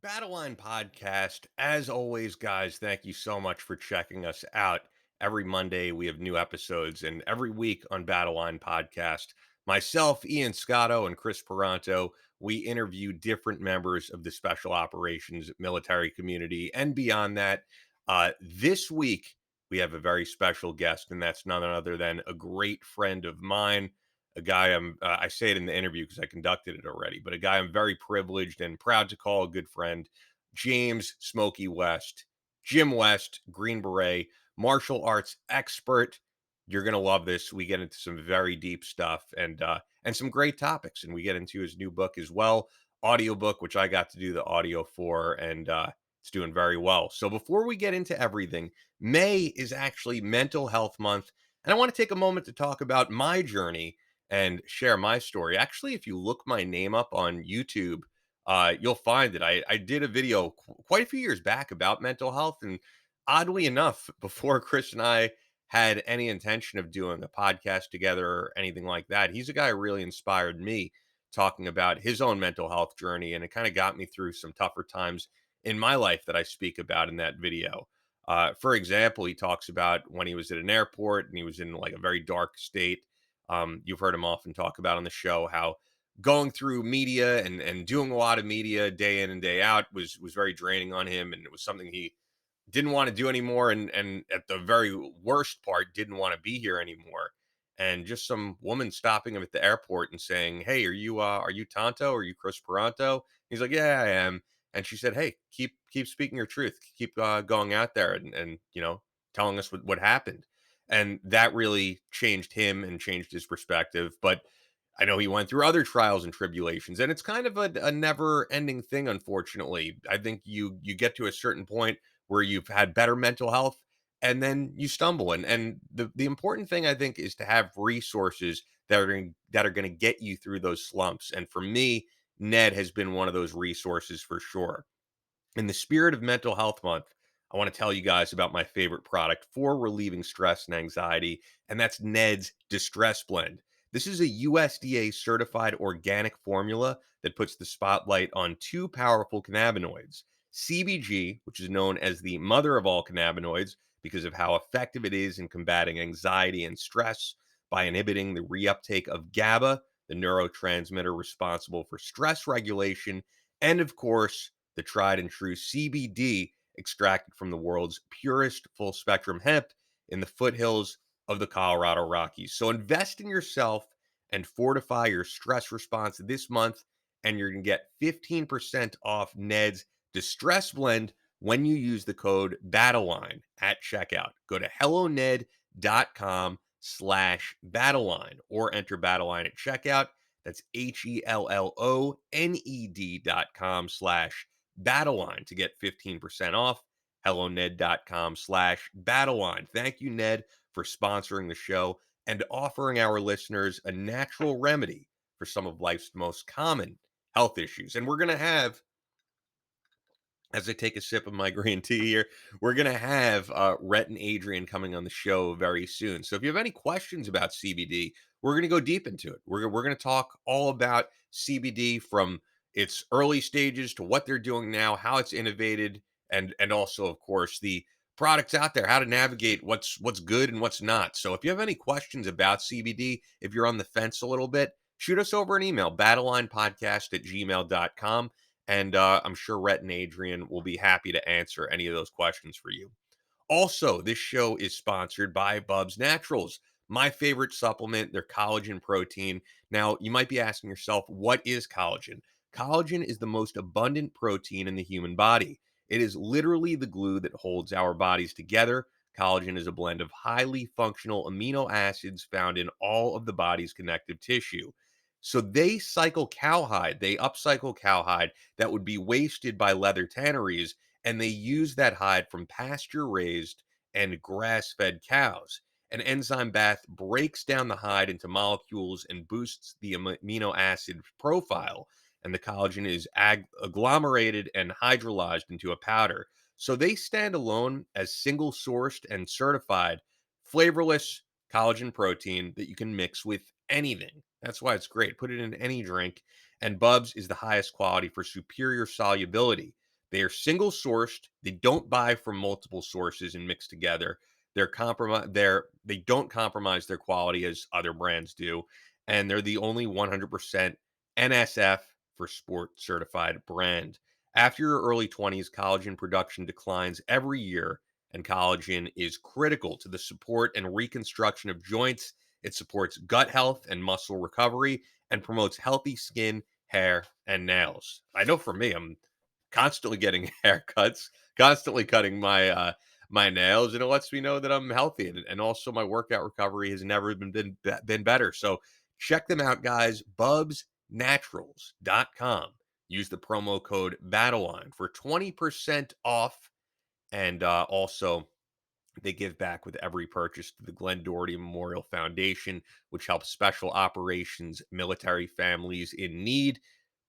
Battleline podcast. As always, guys, thank you so much for checking us out. Every Monday, we have new episodes, and every week on Battleline podcast, myself, Ian Scotto, and Chris Peranto, we interview different members of the special operations military community and beyond that. This week, we have a very special guest, and that's none other than a great friend of mine, a guy I say it in the interview because I conducted it already, but a guy I'm very privileged and proud to call a good friend, James Smokey West, Jim West, Green Beret, martial arts expert. You're gonna love this. We get into some very deep stuff and some great topics, and we get into his new book as well, audiobook, which I got to do the audio for, and it's doing very well. So before we get into everything, May is actually Mental Health Month, and I want to take a moment to talk about my journey and share my story. Actually, if you look my name up on YouTube, you'll find that I did a video quite a few years back about mental health. And oddly enough, before Chris and I had any intention of doing a podcast together or anything like that, he's a guy who really inspired me talking about his own mental health journey. And it kind of got me through some tougher times in my life that I speak about in that video. For example, he talks about when he was at an airport and he was in like a very dark state. You've heard him often talk about on the show how going through media and doing a lot of media day in and day out was very draining on him, and it was something he didn't want to do anymore. And at the very worst part, didn't want to be here anymore. And just some woman stopping him at the airport and saying, "Hey, are you Tonto? Are you Chris Peranto?" He's like, "Yeah, I am." And she said, "Hey, keep speaking your truth. Keep going out there and telling us what happened." And that really changed him and changed his perspective. But I know he went through other trials and tribulations, and it's kind of a never-ending thing, unfortunately. I think you get to a certain point where you've had better mental health, and then you stumble. And the important thing I think is to have resources that are going to get you through those slumps. And for me, Ned has been one of those resources for sure. In the spirit of Mental Health Month, I want to tell you guys about my favorite product for relieving stress and anxiety, and that's Ned's Distress Blend. This is a USDA certified organic formula that puts the spotlight on two powerful cannabinoids: CBG, which is known as the mother of all cannabinoids because of how effective it is in combating anxiety and stress by inhibiting the reuptake of GABA, the neurotransmitter responsible for stress regulation, and of course, the tried and true CBD extracted from the world's purest full spectrum hemp in the foothills of the Colorado Rockies. So invest in yourself and fortify your stress response this month, and you're going to get 15% off Ned's Distress Blend when you use the code Battleline at checkout. Go to helloned.com/Battleline or enter Battleline at checkout. That's HELLONED.com/Battleline to get 15% off. HelloNed.com/Battleline. Thank you, Ned, for sponsoring the show and offering our listeners a natural remedy for some of life's most common health issues. And we're going to have, as I take a sip of my green tea here, we're going to have Rhett and Adrian coming on the show very soon. So if you have any questions about CBD, we're going to go deep into it. We're going to talk all about CBD from its early stages to what they're doing now, how it's innovated, and also, of course, the products out there, how to navigate what's good and what's not. So if you have any questions about CBD, if you're on the fence a little bit, shoot us over an email, battlelinepodcast@gmail.com. And I'm sure Rhett and Adrian will be happy to answer any of those questions for you. Also, this show is sponsored by Bubs Naturals, my favorite supplement, their collagen protein. Now, you might be asking yourself, what is collagen? Collagen is the most abundant protein in the human body. It is literally the glue that holds our bodies together. Collagen is a blend of highly functional amino acids found in all of the body's connective tissue. So they cycle cowhide, they upcycle cowhide that would be wasted by leather tanneries, and they use that hide from pasture raised and grass fed cows. An enzyme bath breaks down the hide into molecules and boosts the amino acid profile, and the collagen is agglomerated and hydrolyzed into a powder. So they stand alone as single sourced and certified flavorless collagen protein that you can mix with anything. That's why it's great. Put it in any drink. And Bubs is the highest quality for superior solubility. They are single sourced. They don't buy from multiple sources and mix together. They don't compromise their quality as other brands do, and they're the only 100% NSF for sport certified brand. After your early 20s, collagen production declines every year, and collagen is critical to the support and reconstruction of joints. It supports gut health and muscle recovery and promotes healthy skin, hair, and nails. I know for me, I'm constantly getting haircuts, constantly cutting my nails, and it lets me know that I'm healthy. And also my workout recovery has never been better. So check them out, guys. Bubsnaturals.com. Use the promo code Battleline for 20% off. And also, they give back with every purchase to the Glenn Doherty Memorial Foundation, which helps special operations military families in need.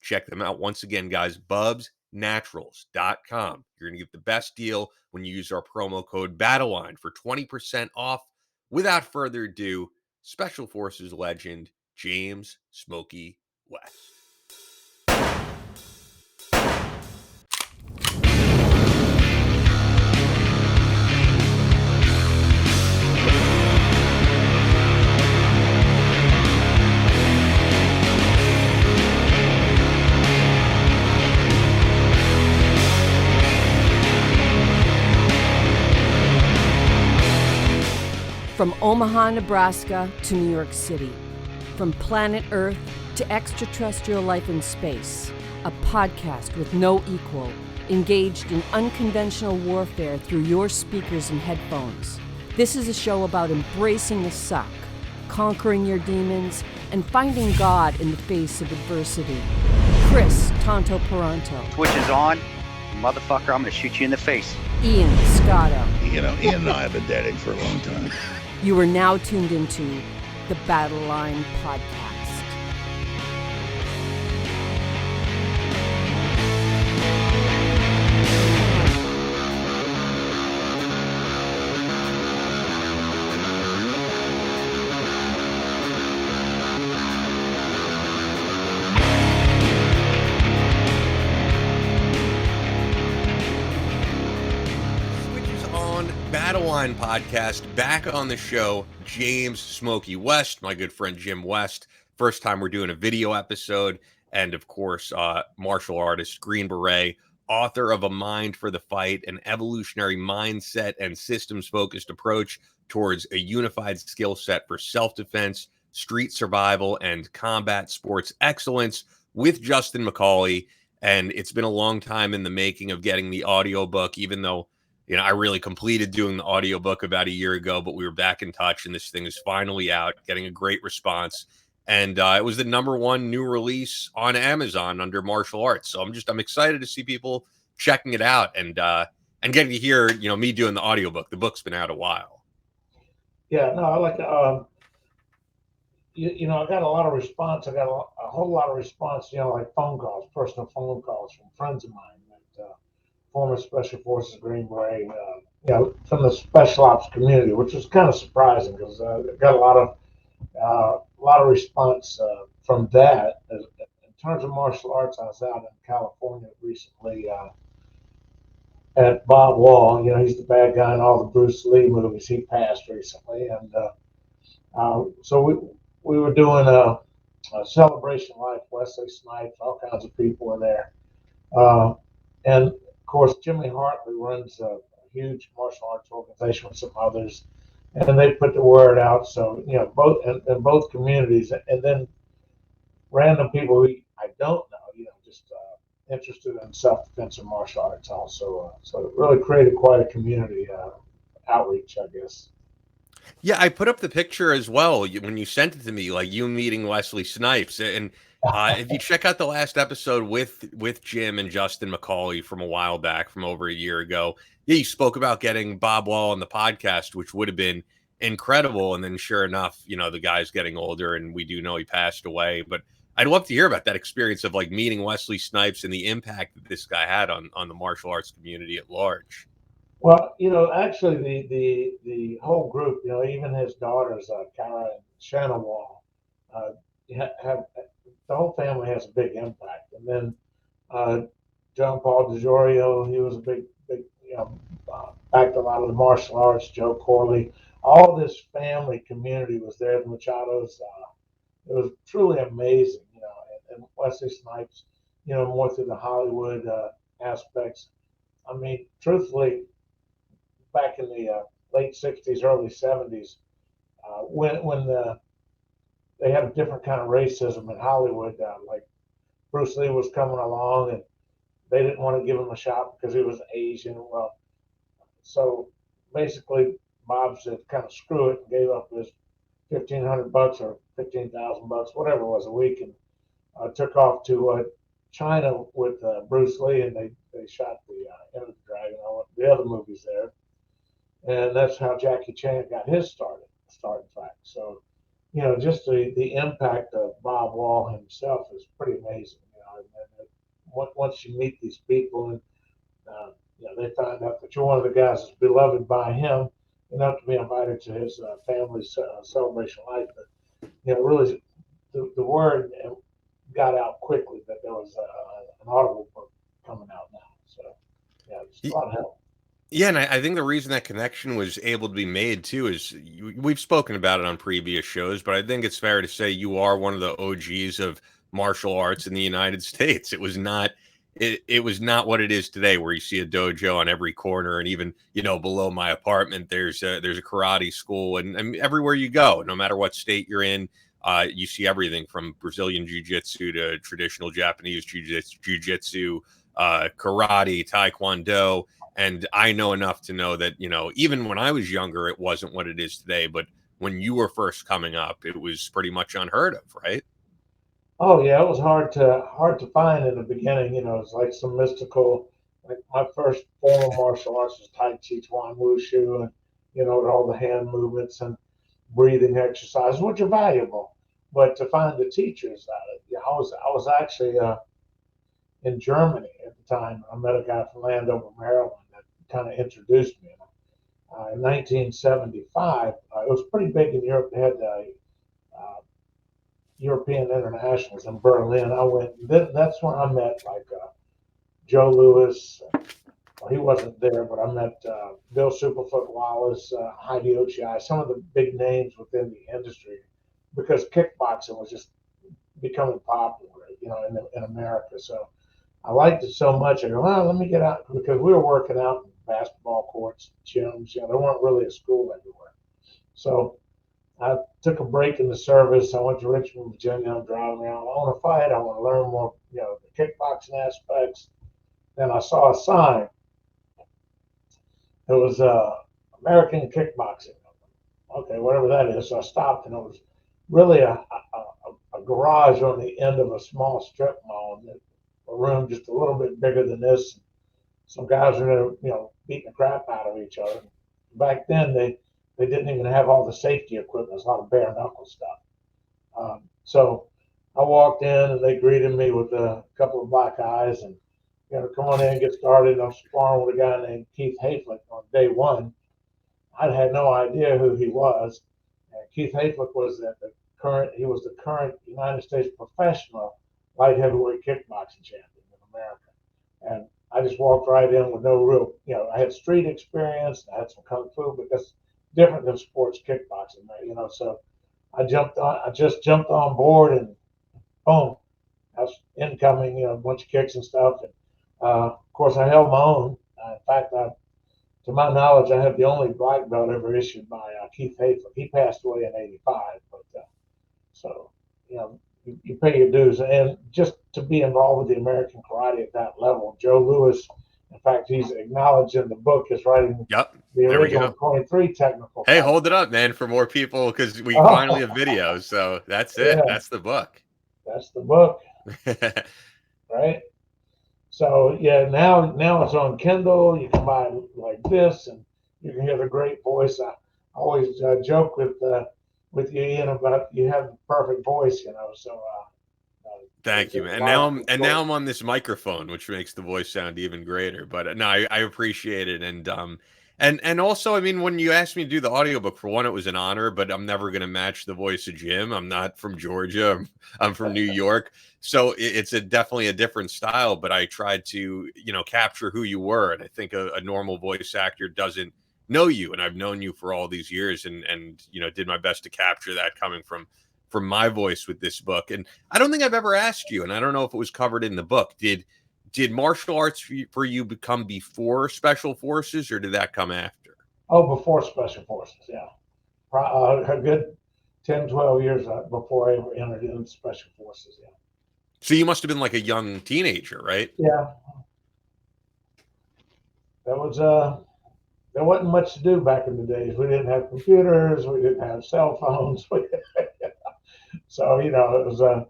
Check them out once again, guys. Bubsnaturals.com. You're going to get the best deal when you use our promo code Battleline for 20% off. Without further ado, Special Forces legend James Smokey West. From Omaha, Nebraska to New York City, from planet Earth to extraterrestrial life in space, a podcast with no equal, engaged in unconventional warfare through your speakers and headphones. This is a show about embracing the suck, conquering your demons, and finding God in the face of adversity. Chris Tonto Peranto. Twitch is on. Motherfucker, I'm gonna shoot you in the face. Ian Scotto. You know, Ian and I have been dating for a long time. You are now tuned into the Battleline podcast. Battleline podcast, back on the show, James Smokey West, my good friend Jim West. First time we're doing a video episode, and of course, martial artist, Green Beret, author of A Mind for the Fight, an evolutionary mindset and systems-focused approach towards a unified skill set for self-defense, street survival, and combat sports excellence with Justin McCauley. And it's been a long time in the making of getting the audiobook, even though I really completed doing the audiobook about a year ago, but we were back in touch, and this thing is finally out, getting a great response. And it was the #1 new release on Amazon under martial arts. So I'm excited to see people checking it out and getting to hear, me doing the audiobook. The book's been out a while. Yeah, no, I like, I got a lot of response. I got a whole lot of response, like phone calls, personal phone calls from friends of mine. Former Special Forces Green Beret, from the Special Ops community, which was kind of surprising because I got a lot of response from that. In terms of martial arts, I was out in California recently at Bob Wall. He's the bad guy in all the Bruce Lee movies. He passed recently, and so we were doing a celebration life. Wesley Snipes, all kinds of people were there, and of course, Jimmy Hartley runs a huge martial arts organization with some others, and they put the word out. So, both in both communities, and then random people who I don't know, just interested in self-defense and martial arts also. So it really created quite a community outreach, I guess. Yeah, I put up the picture as well when you sent it to me, like you meeting Wesley Snipes. And if you check out the last episode with Jim and Justin McCauley from a while back, from over a year ago, yeah, you spoke about getting Bob Wall on the podcast, which would have been incredible. And then sure enough, the guy's getting older, and we do know he passed away. But I'd love to hear about that experience of like meeting Wesley Snipes and the impact that this guy had on the martial arts community at large. Well, actually, the whole group, even his daughters, Kara and Shanna Wall, have the whole family has a big impact. And then John Paul DeJorio, he was a big, backed a lot of the martial arts. Joe Corley, all this family community was there. The Machados. It was truly amazing, and Wesley Snipes, more through the Hollywood aspects. I mean, truthfully, back in the late '60s, early '70s, when they had a different kind of racism in Hollywood, like Bruce Lee was coming along, and they didn't want to give him a shot because he was Asian. Well, so basically, Bob said, "Kind of screw it," and gave up his $1,500 or $15,000, whatever it was, a week, and took off to China with Bruce Lee, and they shot the Enter the Dragon, all the other movies there, and that's how Jackie Chan got his start in fact. So, just the impact of Bob Wall himself is pretty amazing. And once you meet these people, and they find out that you're one of the guys that's beloved by him, to be invited to his family's celebration life, but really the word got out quickly that there was an Audible book coming out now. So, it's a lot of help. Yeah, and I think the reason that connection was able to be made too is we've spoken about it on previous shows, but I think it's fair to say you are one of the OGs of martial arts in the United States. It was not what it is today, where you see a dojo on every corner, and even below my apartment, there's a karate school, and everywhere you go, no matter what state you're in, you see everything from Brazilian jiu-jitsu to traditional Japanese jiu-jitsu, karate, taekwondo. And I know enough to know that, even when I was younger, it wasn't what it is today. But when you were first coming up, it was pretty much unheard of, right? Oh yeah, it was hard to find in the beginning. It's like some mystical. Like my first form of martial arts was Tai Chi Chuan Wushu, and all the hand movements and breathing exercises, which are valuable. But to find the teachers at it, I was actually in Germany at the time. I met a guy from Landover, Maryland, that kind of introduced me. In 1975, it was pretty big in Europe. They had European internationals in Berlin. I went. That's when I met like Joe Louis. Well, he wasn't there, but I met Bill Superfoot Wallace, Heidi Ochi, some of the big names within the industry, because kickboxing was just becoming popular, in America. So I liked it so much. I go, well, let me get out, because we were working out in basketball courts, gyms. There weren't really a school everywhere. So I took a break in the service. I went to Richmond, Virginia. I'm driving around. I want to fight. I want to learn more, the kickboxing aspects. Then I saw a sign. It was American kickboxing. Okay, whatever that is. So I stopped, and it was really a garage on the end of a small strip mall. A room just a little bit bigger than this. Some guys were, beating the crap out of each other. Back then, they didn't even have all the safety equipment. It was a lot of bare knuckle stuff. So I walked in, and they greeted me with a couple of black eyes, and come on in and get started. And I'm sparring with a guy named Keith Hayflick on day one. I had no idea who he was. And Keith Hayflick was he was the current United States professional light heavyweight kickboxing champion in America. And I just walked right in with no real, I had street experience, I had some kung fu, but that's different than sports kickboxing, So I just jumped on board, and boom, I was incoming, a bunch of kicks and stuff. And of course, I held my own. In fact, to my knowledge, I have the only black belt ever issued by Keith Hayflick. He passed away in '85, but so you pay your dues, and just to be involved with the American karate at that level. Joe Louis, in fact, he's acknowledged in the book as writing Yep. the There we original go. 23 technical. Hey, fight. hold it up, man, for more people, because we Oh, finally have videos. So that's it. yeah, That's the book. that's the book, right? So yeah, now it's on Kindle. You can buy it like this, and you can hear the great voice. I always joke with you, Ian, about you have the perfect voice, So Thank you, man. Now I'm on this microphone, which makes the voice sound even greater. But no, I appreciate it, and And also, I mean, when you asked me to do the audiobook, for one, it was an honor, but I'm never going to match the voice of Jim. I'm not from Georgia. I'm from New York. So it's definitely a different style, but I tried to, capture who you were. And I think a normal voice actor doesn't know you. And I've known you for all these years and, did my best to capture that coming from my voice with this book. And I don't think I've ever asked you, and I don't know if it was covered in the book. Did martial arts for you become before special forces, or did that come after? Oh, before special forces, yeah. A good 10, 12 years before I ever entered into special forces, yeah. So you must have been like a young teenager, right? Yeah. That was there wasn't much to do back in the days. We didn't have computers, we didn't have cell phones. So, it was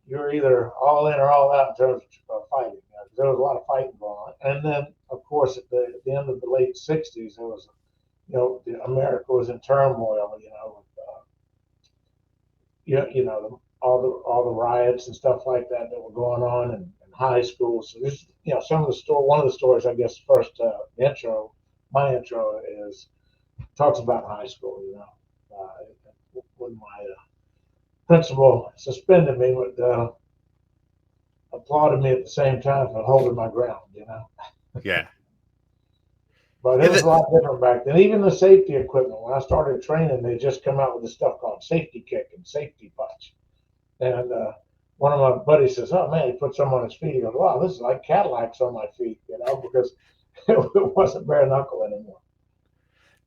you're either all in or all out in terms of fighting. There was a lot of fighting going on. And then, of course, at the end of the late 60s, there was, America was in turmoil, all the riots and stuff like that were going on in high school. So this, one of the stories, I guess, first my intro talks about high school. When my principal suspended me, but applauded me at the same time for holding my ground. Yeah. But it was a lot different back then. Even the safety equipment, when I started training, they just come out with this stuff called safety kick and safety punch. And one of my buddies says, "Oh man," he put some on his feet. He goes, "Wow, this is like Cadillacs on my feet," because it wasn't bare knuckle anymore.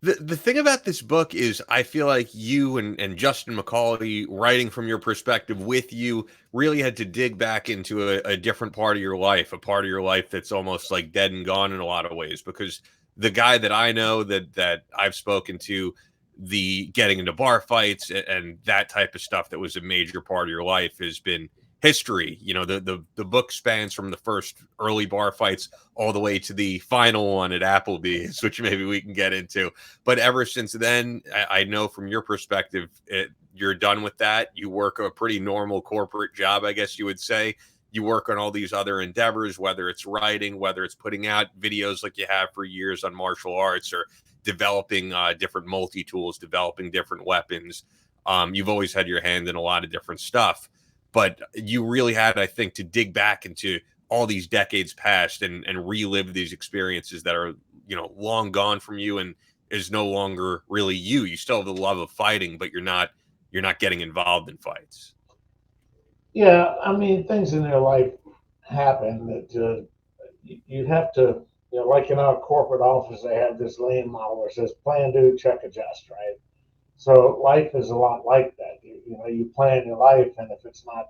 The thing about this book is I feel like you and Justin McCauley, writing from your perspective with you, really had to dig back into a different part of your life, a part of your life that's almost like dead and gone in a lot of ways. Because the guy that I know that I've spoken to, the getting into bar fights and that type of stuff that was a major part of your life has been history. The book spans from the first early bar fights all the way to the final one at Applebee's, which maybe we can get into. But ever since then, I know from your perspective, you're done with that. You work a pretty normal corporate job, I guess you would say. You work on all these other endeavors, whether it's writing, whether it's putting out videos like you have for years on martial arts, or developing different multi-tools, developing different weapons. You've always had your hand in a lot of different stuff, but you really had, I think, to dig back into all these decades past and relive these experiences that are, long gone from you and is no longer really you. You still have the love of fighting, but you're not getting involved in fights. Yeah, I mean, things in your life happen that you have to, like in our corporate office, they have this lean model where it says plan, do, check, adjust, right? So life is a lot like that. You plan your life, and if it's not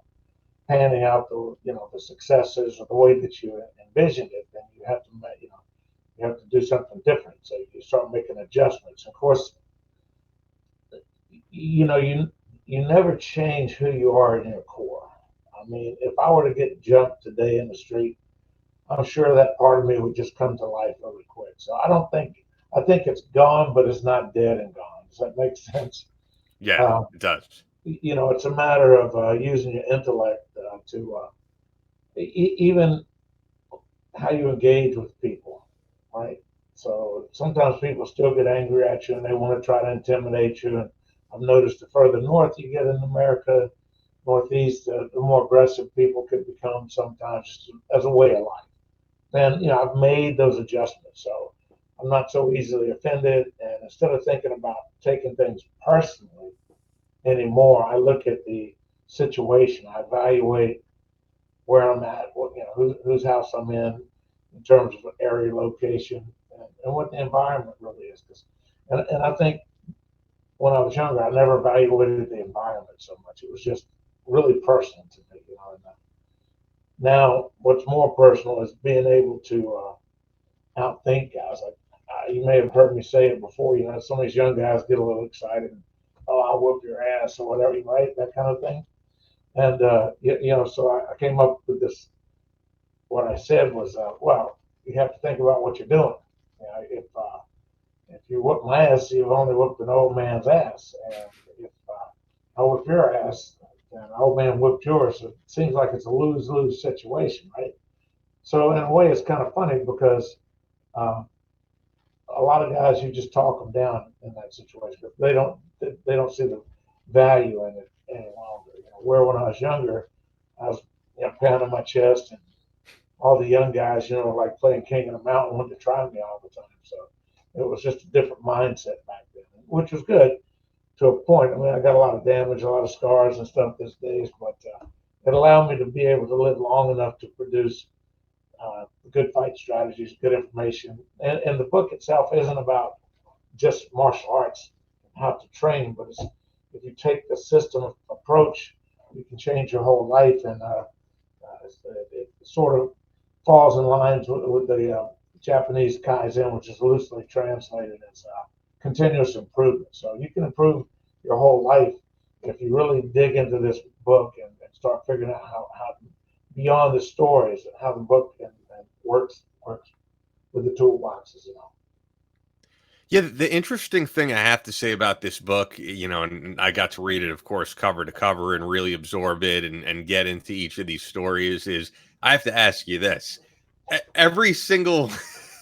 panning out the successes or the way that you envisioned it, then you have to you have to do something different. So you start making adjustments. Of course, you never change who you are in your core. I mean, if I were to get jumped today in the street, I'm sure that part of me would just come to life really quick. So I think it's gone, but it's not dead and gone. Does that make sense? Yeah, it does. It's a matter of using your intellect to even how you engage with people, right? So sometimes people still get angry at you and they want to try to intimidate you. And I've noticed the further north you get in America, Northeast, the more aggressive people could become sometimes just as a way of life. And I've made those adjustments, so I'm not so easily offended. And instead of thinking about taking things personally anymore, I look at the situation. I evaluate where I'm at, whose house I'm in terms of area, location, and what the environment really is. And I think when I was younger, I never evaluated the environment so much. It was just really personal to me. Now, what's more personal is being able to outthink guys. Like you may have heard me say it before. Some of these young guys get a little excited. Oh, I'll whoop your ass or whatever, right? That kind of thing. And so I came up with this. What I said was, well, you have to think about what you're doing. If you whoop my ass, you've only whooped an old man's ass. And if I whoop your ass, and an old man whooped yours, it seems like it's a lose-lose situation, right? So in a way, it's kind of funny because a lot of guys, you just talk them down in that situation, but they don't see the value in it any longer. Where when I was younger, I was pounding my chest, and all the young guys, like playing King of the Mountain, wanted to try me all the time. So it was just a different mindset back then, which was good to a point. I mean, I got a lot of damage, a lot of scars and stuff these days, but it allowed me to be able to live long enough to produce good fight strategies, good information. And the book itself isn't about just martial arts and how to train, but if you take the system approach, you can change your whole life. And it sort of falls in lines with the Japanese Kaizen, which is loosely translated as continuous improvement. So you can improve your whole life if you really dig into this book and start figuring out how beyond the stories and how the book and works with the toolboxes. Yeah, the interesting thing I have to say about this book, and I got to read it, of course, cover to cover and really absorb it and get into each of these stories, is I have to ask you this. Every single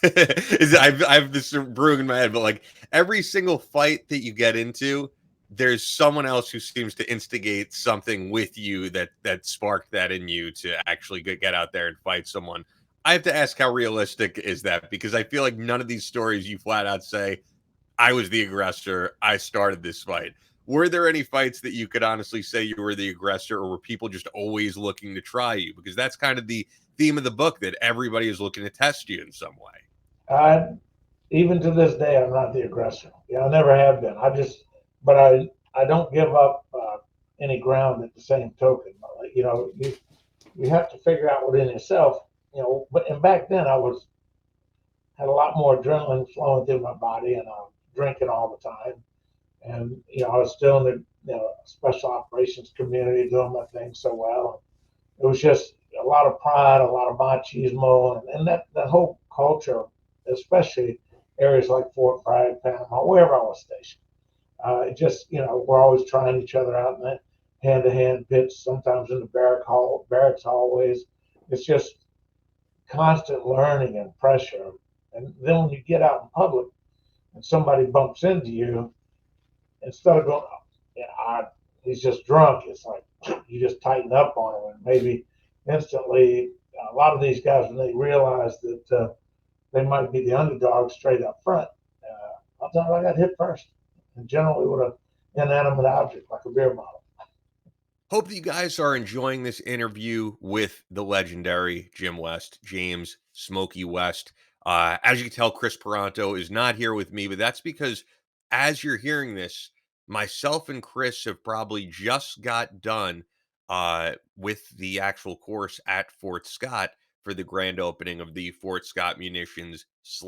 I've this brewing in my head, but like every single fight that you get into, there's someone else who seems to instigate something with you that sparked that in you to actually get out there and fight someone. I have to ask, how realistic is that? Because I feel like none of these stories you flat out say, I was the aggressor, I started this fight. Were there any fights that you could honestly say you were the aggressor, or were people just always looking to try you? Because that's kind of the theme of the book, that everybody is looking to test you in some way. Even to this day, I'm not the aggressor. I never have been. But I don't give up any ground at the same token. Like, you have to figure out within yourself. But and back then had a lot more adrenaline flowing through my body, and I was drinking all the time. And I was still in the special operations community doing my thing so well. It was just a lot of pride, a lot of machismo, and that whole culture, especially areas like Fort Bragg, Panama, wherever I was stationed. It just, we're always trying each other out in that hand-to-hand pits, sometimes in the barracks hallways. It's just constant learning and pressure. And then when you get out in public and somebody bumps into you, instead of going, he's just drunk, it's like you just tighten up on him, and maybe instantly, a lot of these guys, when they realize that they might be the underdog straight up front, sometimes I got hit first, and generally with an inanimate object like a beer bottle. Hope that you guys are enjoying this interview with the legendary Jim West, James Smokey West. As you can tell, Chris Peranto is not here with me, but that's because as you're hearing this, myself and Chris have probably just got done with the actual course at Fort Scott for the grand opening of the Fort Scott Munitions /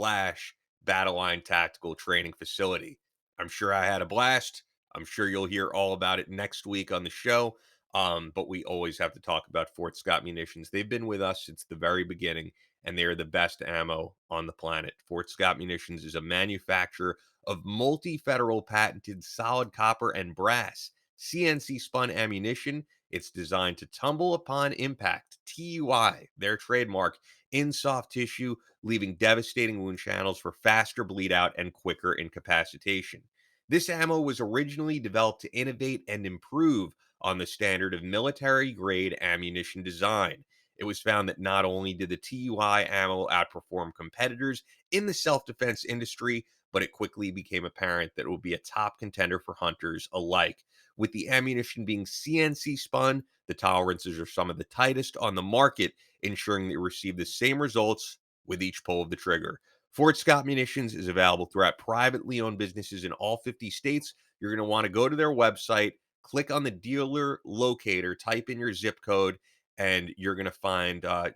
Battleline Tactical Training Facility. I'm sure I had a blast. I'm sure you'll hear all about it next week on the show. But we always have to talk about Fort Scott Munitions. They've been with us since the very beginning, and they are the best ammo on the planet. Fort Scott Munitions is a manufacturer of multi-federal patented solid copper and brass CNC spun ammunition. It's designed to tumble upon impact, TUI, their trademark, in soft tissue, leaving devastating wound channels for faster bleed out and quicker incapacitation. This ammo was originally developed to innovate and improve on the standard of military grade ammunition design. It was found that not only did the TUI ammo outperform competitors in the self defense industry, but it quickly became apparent that it would be a top contender for hunters alike. With the ammunition being CNC spun, the tolerances are some of the tightest on the market, ensuring that you receive the same results with each pull of the trigger. Fort Scott Munitions is available throughout privately owned businesses in all 50 states. You're going to want to go to their website, click on the dealer locator, type in your zip code, and you're going to find a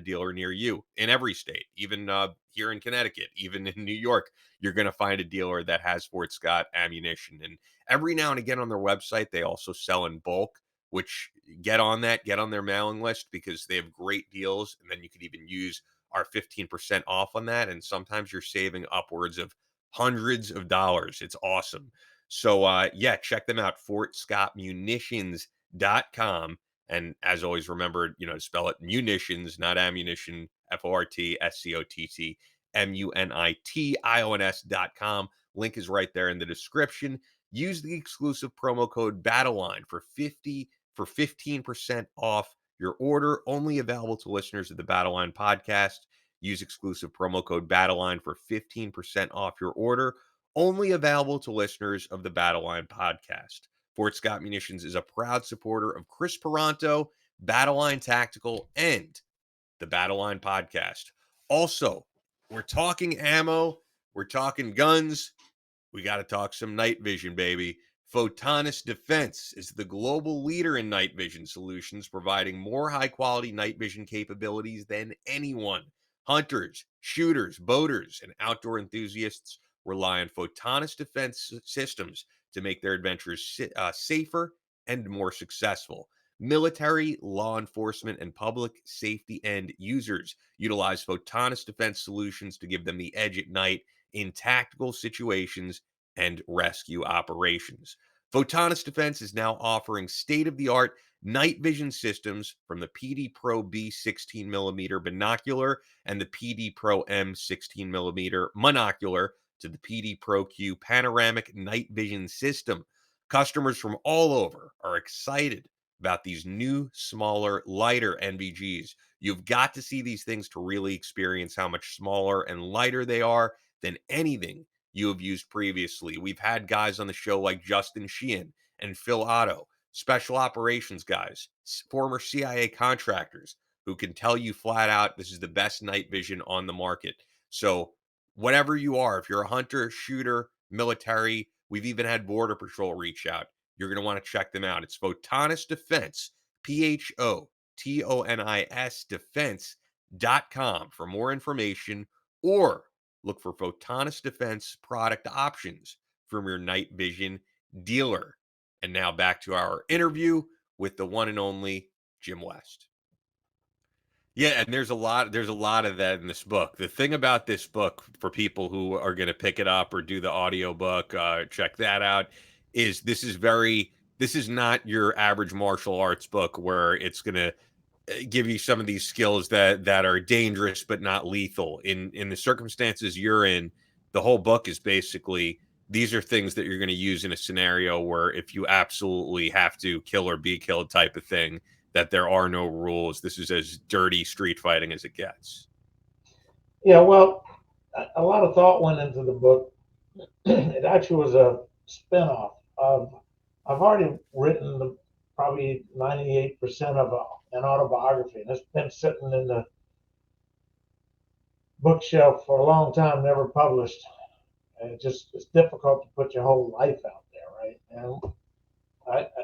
dealer near you in every state, even here in Connecticut, even in New York. You're going to find a dealer that has Fort Scott ammunition. And every now and again on their website, they also sell in bulk, which get on their mailing list, because they have great deals. And then you could even use our 15% off on that. And sometimes you're saving upwards of hundreds of dollars. It's awesome. So yeah, check them out, fortscottmunitions.com. And as always, remember, to spell it munitions, not ammunition, FORTSCOTT. Munitions.com. Link is right there in the description. Use the exclusive promo code Battleline for 15% off your order. Only available to listeners of the Battleline podcast. Use exclusive promo code Battleline for 15% off your order. Only available to listeners of the Battleline podcast. Fort Scott Munitions is a proud supporter of Chris Peranto, Battleline Tactical, and the Battleline podcast. Also, we're talking ammo, we're talking guns, we got to talk some night vision, baby. Photonis Defense is the global leader in night vision solutions, providing more high quality night vision capabilities than anyone. Hunters, shooters, boaters, and outdoor enthusiasts rely on Photonis Defense systems to make their adventures safer and more successful. Military, law enforcement, and public safety end users utilize Photonis Defense solutions to give them the edge at night in tactical situations and rescue operations. Photonis Defense is now offering state-of-the-art night vision systems from the PD Pro B 16mm binocular and the PD Pro M 16mm monocular to the PD Pro Q panoramic night vision system. Customers from all over are excited about these new, smaller, lighter NVGs. You've got to see these things to really experience how much smaller and lighter they are than anything you have used previously. We've had guys on the show like Justin Sheehan and Phil Otto, special operations guys, former CIA contractors who can tell you flat out this is the best night vision on the market. So, whatever you are, if you're a hunter, shooter, military, we've even had Border Patrol reach out. You're going to want to check them out. It's Photonis Defense, PHOTONIS Defense.com for more information, or look for Photonis Defense product options from your night vision dealer. And now back to our interview with the one and only Jim West. Yeah, and there's a lot of that in this book. The thing about this book, for people who are going to pick it up or do the audio book, check that out, is this is not your average martial arts book where it's going to give you some of these skills that are dangerous but not lethal. In the circumstances you're in, the whole book is basically these are things that you're going to use in a scenario where if you absolutely have to kill or be killed type of thing, that there are no rules. This is as dirty street fighting as it gets. Yeah, well, a lot of thought went into the book. It actually was a spinoff of. I've already written probably 98% of an autobiography, and it's been sitting in the bookshelf for a long time, never published. And it's difficult to put your whole life out there, right? And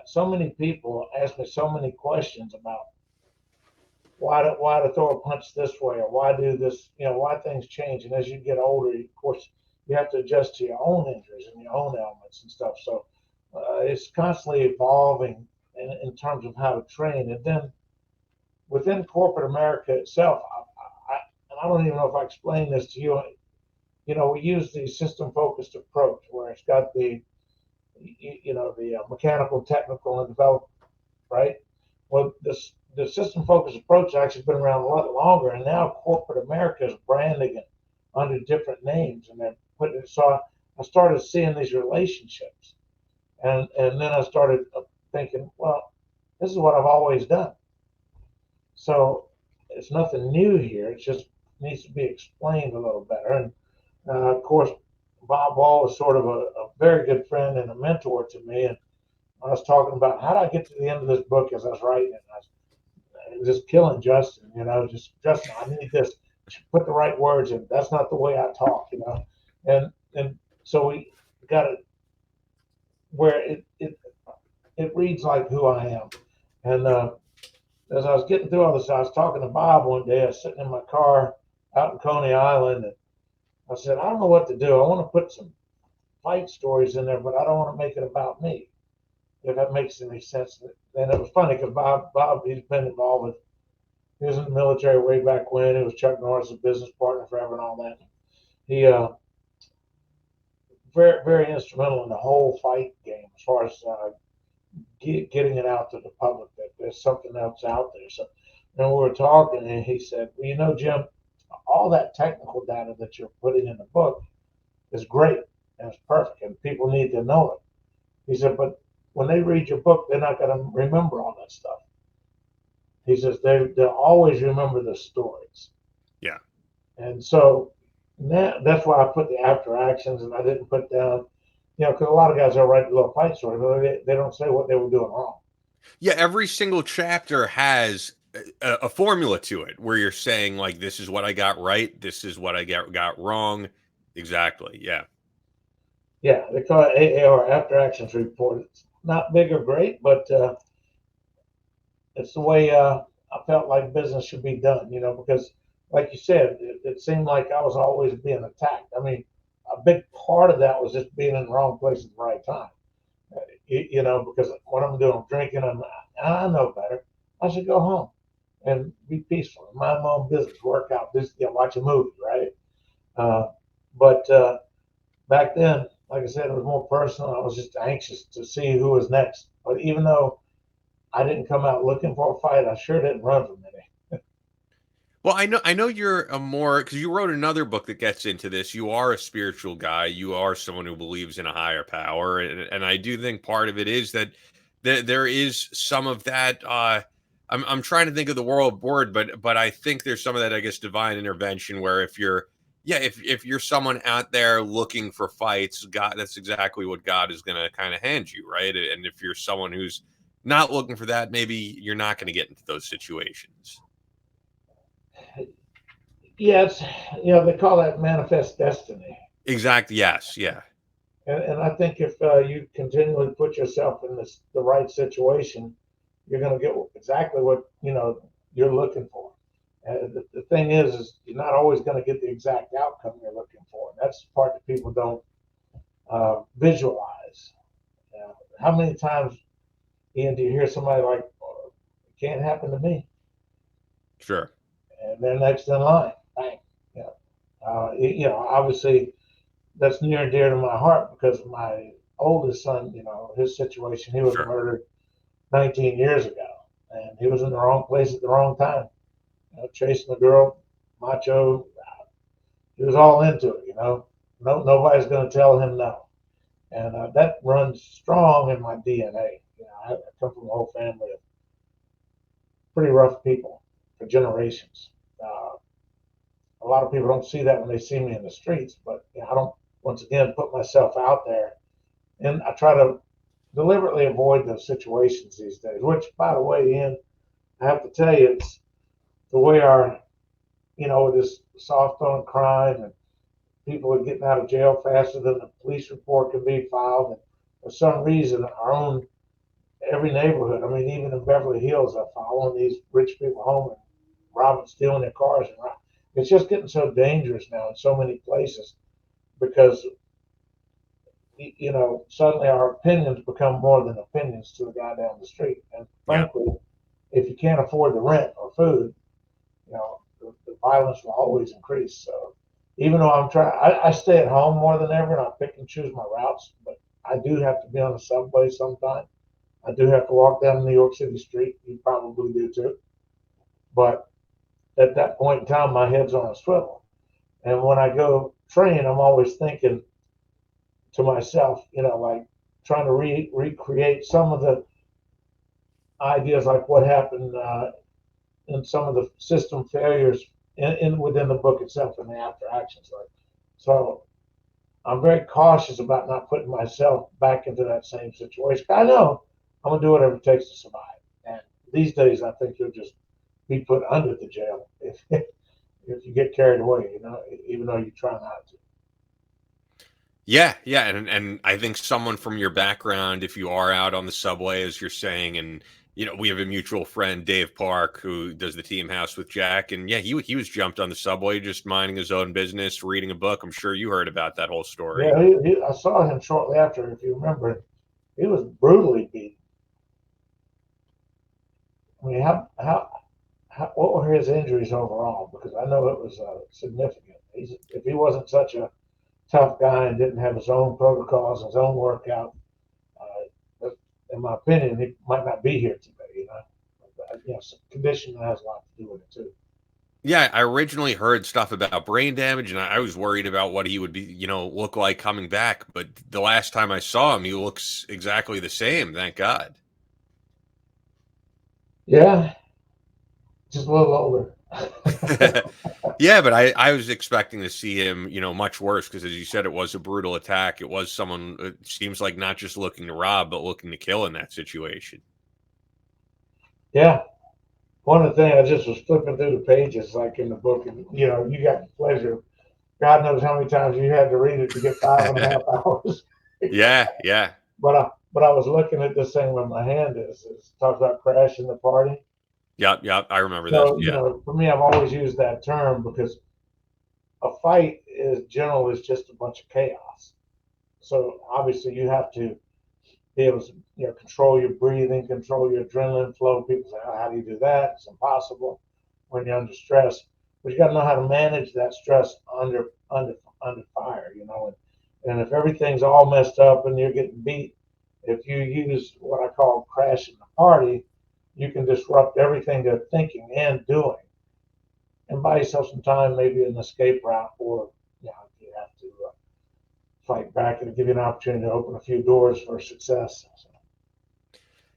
so many people ask me so many questions about why to throw a punch this way, or why do this, why things change. And as you get older, of course, you have to adjust to your own injuries and your own ailments and stuff. So it's constantly evolving in terms of how to train. And then within corporate America itself, and I don't even know if I explained this to you. We use the system-focused approach where it's got the mechanical, technical, and development, right? Well, the system-focused approach has actually been around a lot longer, and now corporate America is branding it under different names, and they're putting it. So I started seeing these relationships, and then I started thinking, well, this is what I've always done. So it's nothing new here. It just needs to be explained a little better. And of course, Bob Wall is sort of a very good friend and a mentor to me. And I was talking about how did I get to the end of this book as I was writing it. I was just killing Justin, just Justin, I need this. Put the right words in. That's not the way I talk, And so we got it where it reads like who I am. And as I was getting through all this, I was talking to Bob one day. I was sitting in my car out in Coney Island, and I said, I don't know what to do. I want to put some fight stories in there, but I don't want to make it about me, if that makes any sense. And it was funny because Bob, he's been involved with, he was in the military way back when. He was Chuck Norris' business partner forever and all that. He very, very instrumental in the whole fight game as far as getting it out to the public that there's something else out there. So, we were talking, and he said, well, Jim, all that technical data that you're putting in the book is great and it's perfect, and people need to know it. He said, but when they read your book, they're not going to remember all that stuff. He says they'll always remember the stories. Yeah. And so that's why I put the after actions, and I didn't put down, because a lot of guys will write a little fight story, but they don't say what they were doing wrong. Yeah, every single chapter has a formula to it where you're saying, like, this is what I got right, this is what I got wrong. Exactly. Yeah. Yeah, they call it AAR, after actions report. It's not big or great, but it's the way I felt like business should be done, because like you said, it seemed like I was always being attacked. I mean, a big part of that was just being in the wrong place at the right time. Because what I'm doing, I'm drinking, I know better. I should go home and be peaceful, mind my own business, work out, watch a movie, right? But back then, like I said, it was more personal. I was just anxious to see who was next. But even though I didn't come out looking for a fight, I sure didn't run from any. Well, I know you're a more, because you wrote another book that gets into this. You are a spiritual guy. You are someone who believes in a higher power, and I do think part of it is that there is some of that. I'm trying to think of the world word, but I think there's some of that, I guess, divine intervention where if you're, yeah, if you're someone out there looking for fights, God, that's exactly what God is going to kind of hand you, right? And if you're someone who's not looking for that, maybe you're not going to get into those situations. Yeah, they call that manifest destiny. Exactly. Yes. Yeah. And I think if you continually put yourself in the right situation, you're going to get exactly what you're looking for. The thing is you're not always going to get the exact outcome you're looking for. And that's the part that people don't visualize. How many times, Ian, do you hear somebody like, oh, "It can't happen to me," Sure. and they're next in line? Bang. Obviously that's near and dear to my heart because my oldest son, his situation, he was Sure. murdered 19 years ago, and he was in the wrong place at the wrong time. Chasing a girl, macho. He was all into it. No, nobody's going to tell him no, and that runs strong in my DNA. I come from a whole family of pretty rough people for generations. A lot of people don't see that when they see me in the streets, but I don't, once again, put myself out there. And I try to deliberately avoid those situations these days, which, by the way, Ian, I have to tell you, it's the way with this soft on crime and people are getting out of jail faster than the police report can be filed. And for some reason, every neighborhood, I mean, even in Beverly Hills, they're following these rich people home and robbing, stealing their cars. And it's just getting so dangerous now in so many places because suddenly our opinions become more than opinions to the guy down the street. And Yeah. frankly, if you can't afford the rent or food, the violence will always increase. So even though I stay at home more than ever and I pick and choose my routes, but I do have to be on the subway sometime. I do have to walk down New York City street. You probably do too. But at that point in time, my head's on a swivel. And when I go train, I'm always thinking to myself, like trying to recreate some of the ideas, like what happened in some of the system failures within the book itself and the after actions. So I'm very cautious about not putting myself back into that same situation. I know I'm gonna do whatever it takes to survive. And these days, I think you'll just be put under the jail if you get carried away. Even though you try not to. Yeah, yeah, and I think someone from your background, if you are out on the subway, as you're saying, and we have a mutual friend, Dave Park, who does the Team House with Jack, and yeah, he was jumped on the subway, just minding his own business, reading a book. I'm sure you heard about that whole story. Yeah, I saw him shortly after. If you remember, he was brutally beaten. I mean, what were his injuries overall? Because I know it was significant. If he wasn't such a tough guy and didn't have his own protocols, his own workout, in my opinion, he might not be here today. Conditioning has a lot to do with it too. Yeah, I originally heard stuff about brain damage, and I was worried about what he would be, look like coming back. But the last time I saw him, he looks exactly the same. Thank God. Yeah, just a little older. Yeah, but I was expecting to see him, much worse because, as you said, it was a brutal attack. It was someone. It seems like not just looking to rob, but looking to kill in that situation. Yeah. One of the things I just was flipping through the pages, like in the book, and you got the pleasure. God knows how many times you had to read it to get 5.5 hours. Yeah, yeah, But I was looking at this thing with my hand is it talks about crashing the party. yep, yep. I remember this. So Yeah, for me, I've always used that term because a fight is general is just a bunch of chaos. So obviously you have to be able to control your breathing, control your adrenaline flow. People say, oh, how do you do that? It's impossible when you're under stress. But you got to know how to manage that stress under fire, And if everything's all messed up and you're getting beat, if you use what I call crashing the party, you can disrupt everything they're thinking and doing, and buy yourself some time, maybe an escape route, or if you have to fight back, and give you an opportunity to open a few doors for success. So,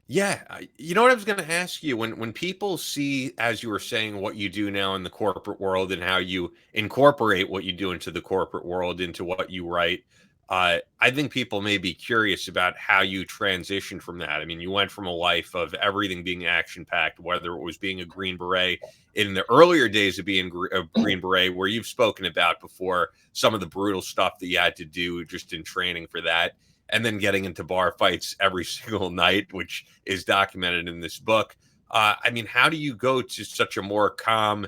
yeah. You know what I was going to ask you when people see, as you were saying, what you do now in the corporate world and how you incorporate what you do into the corporate world into what you write. I think people may be curious about how you transition from that. I mean, you went from a life of everything being action packed, whether it was being a Green Beret in the earlier days of being a Green Beret, where you've spoken about before some of the brutal stuff that you had to do just in training for that, and then getting into bar fights every single night, which is documented in this book. I mean, how do you go to such a more calm,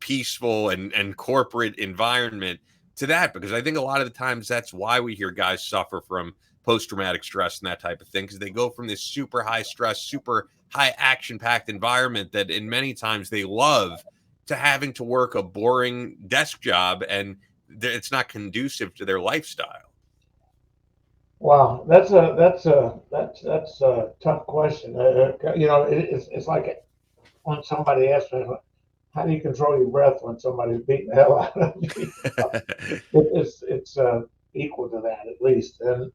peaceful, and corporate environment to that? Because I think a lot of the times that's why we hear guys suffer from post traumatic stress and that type of thing, because they go from this super high stress, super high action packed environment that in many times they love to having to work a boring desk job, and it's not conducive to their lifestyle. wow, that's a tough question. It's like when somebody asks me, "How do you control your breath when somebody's beating the hell out of you?" It's equal to that at least, and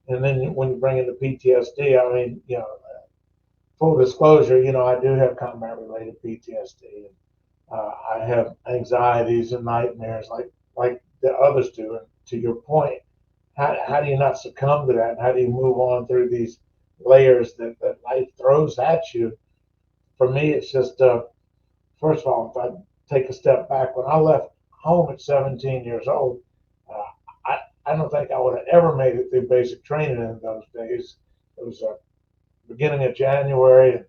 then when you bring in the PTSD, I mean, full disclosure, I do have combat related PTSD, and I have anxieties and nightmares like the others do. And to your point, how do you not succumb to that? How do you move on through these layers that life throws at you? For me, it's just first of all, if I take a step back, when I left home at 17 years old, uh, I don't think I would have ever made it through basic training in those days. It was beginning of January in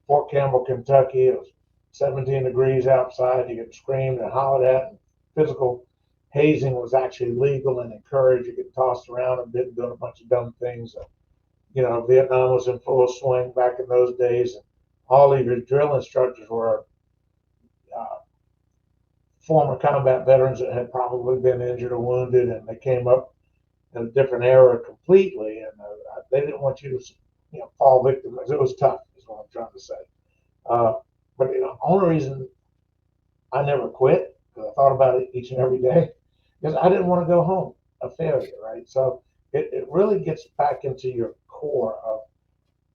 Fort Campbell, Kentucky. It was 17 degrees outside. You get screamed and hollered at. And physical hazing was actually legal and encouraged. You get tossed around a bit and doing a bunch of dumb things. Vietnam was in full swing back in those days. And all of your drill instructors were uh, former combat veterans that had probably been injured or wounded, and they came up in a different era completely. And they didn't want you to, fall victim. It was tough, is what I'm trying to say. Uh, but the only reason I never quit, because I thought about it each and every day, because I didn't want to go home a failure, right? So it really gets back into your core of,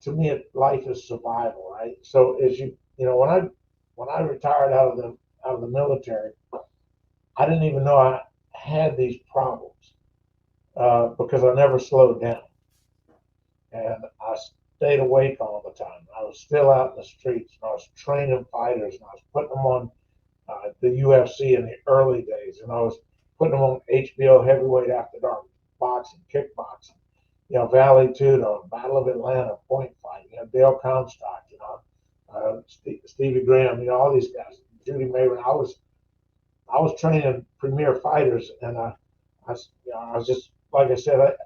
to me, life is survival, right? So as when I retired out of the military, I didn't even know I had these problems because I never slowed down, and I stayed awake all the time. I was still out in the streets, and I was training fighters, and I was putting them on the UFC in the early days, and I was putting them on HBO heavyweight after dark, boxing, kickboxing, Valley Tudo, Battle of Atlanta, point fight, Dale Comstock, Stevie Graham, all these guys, Judy Mayweather. I was training premier fighters, and I was just like I said,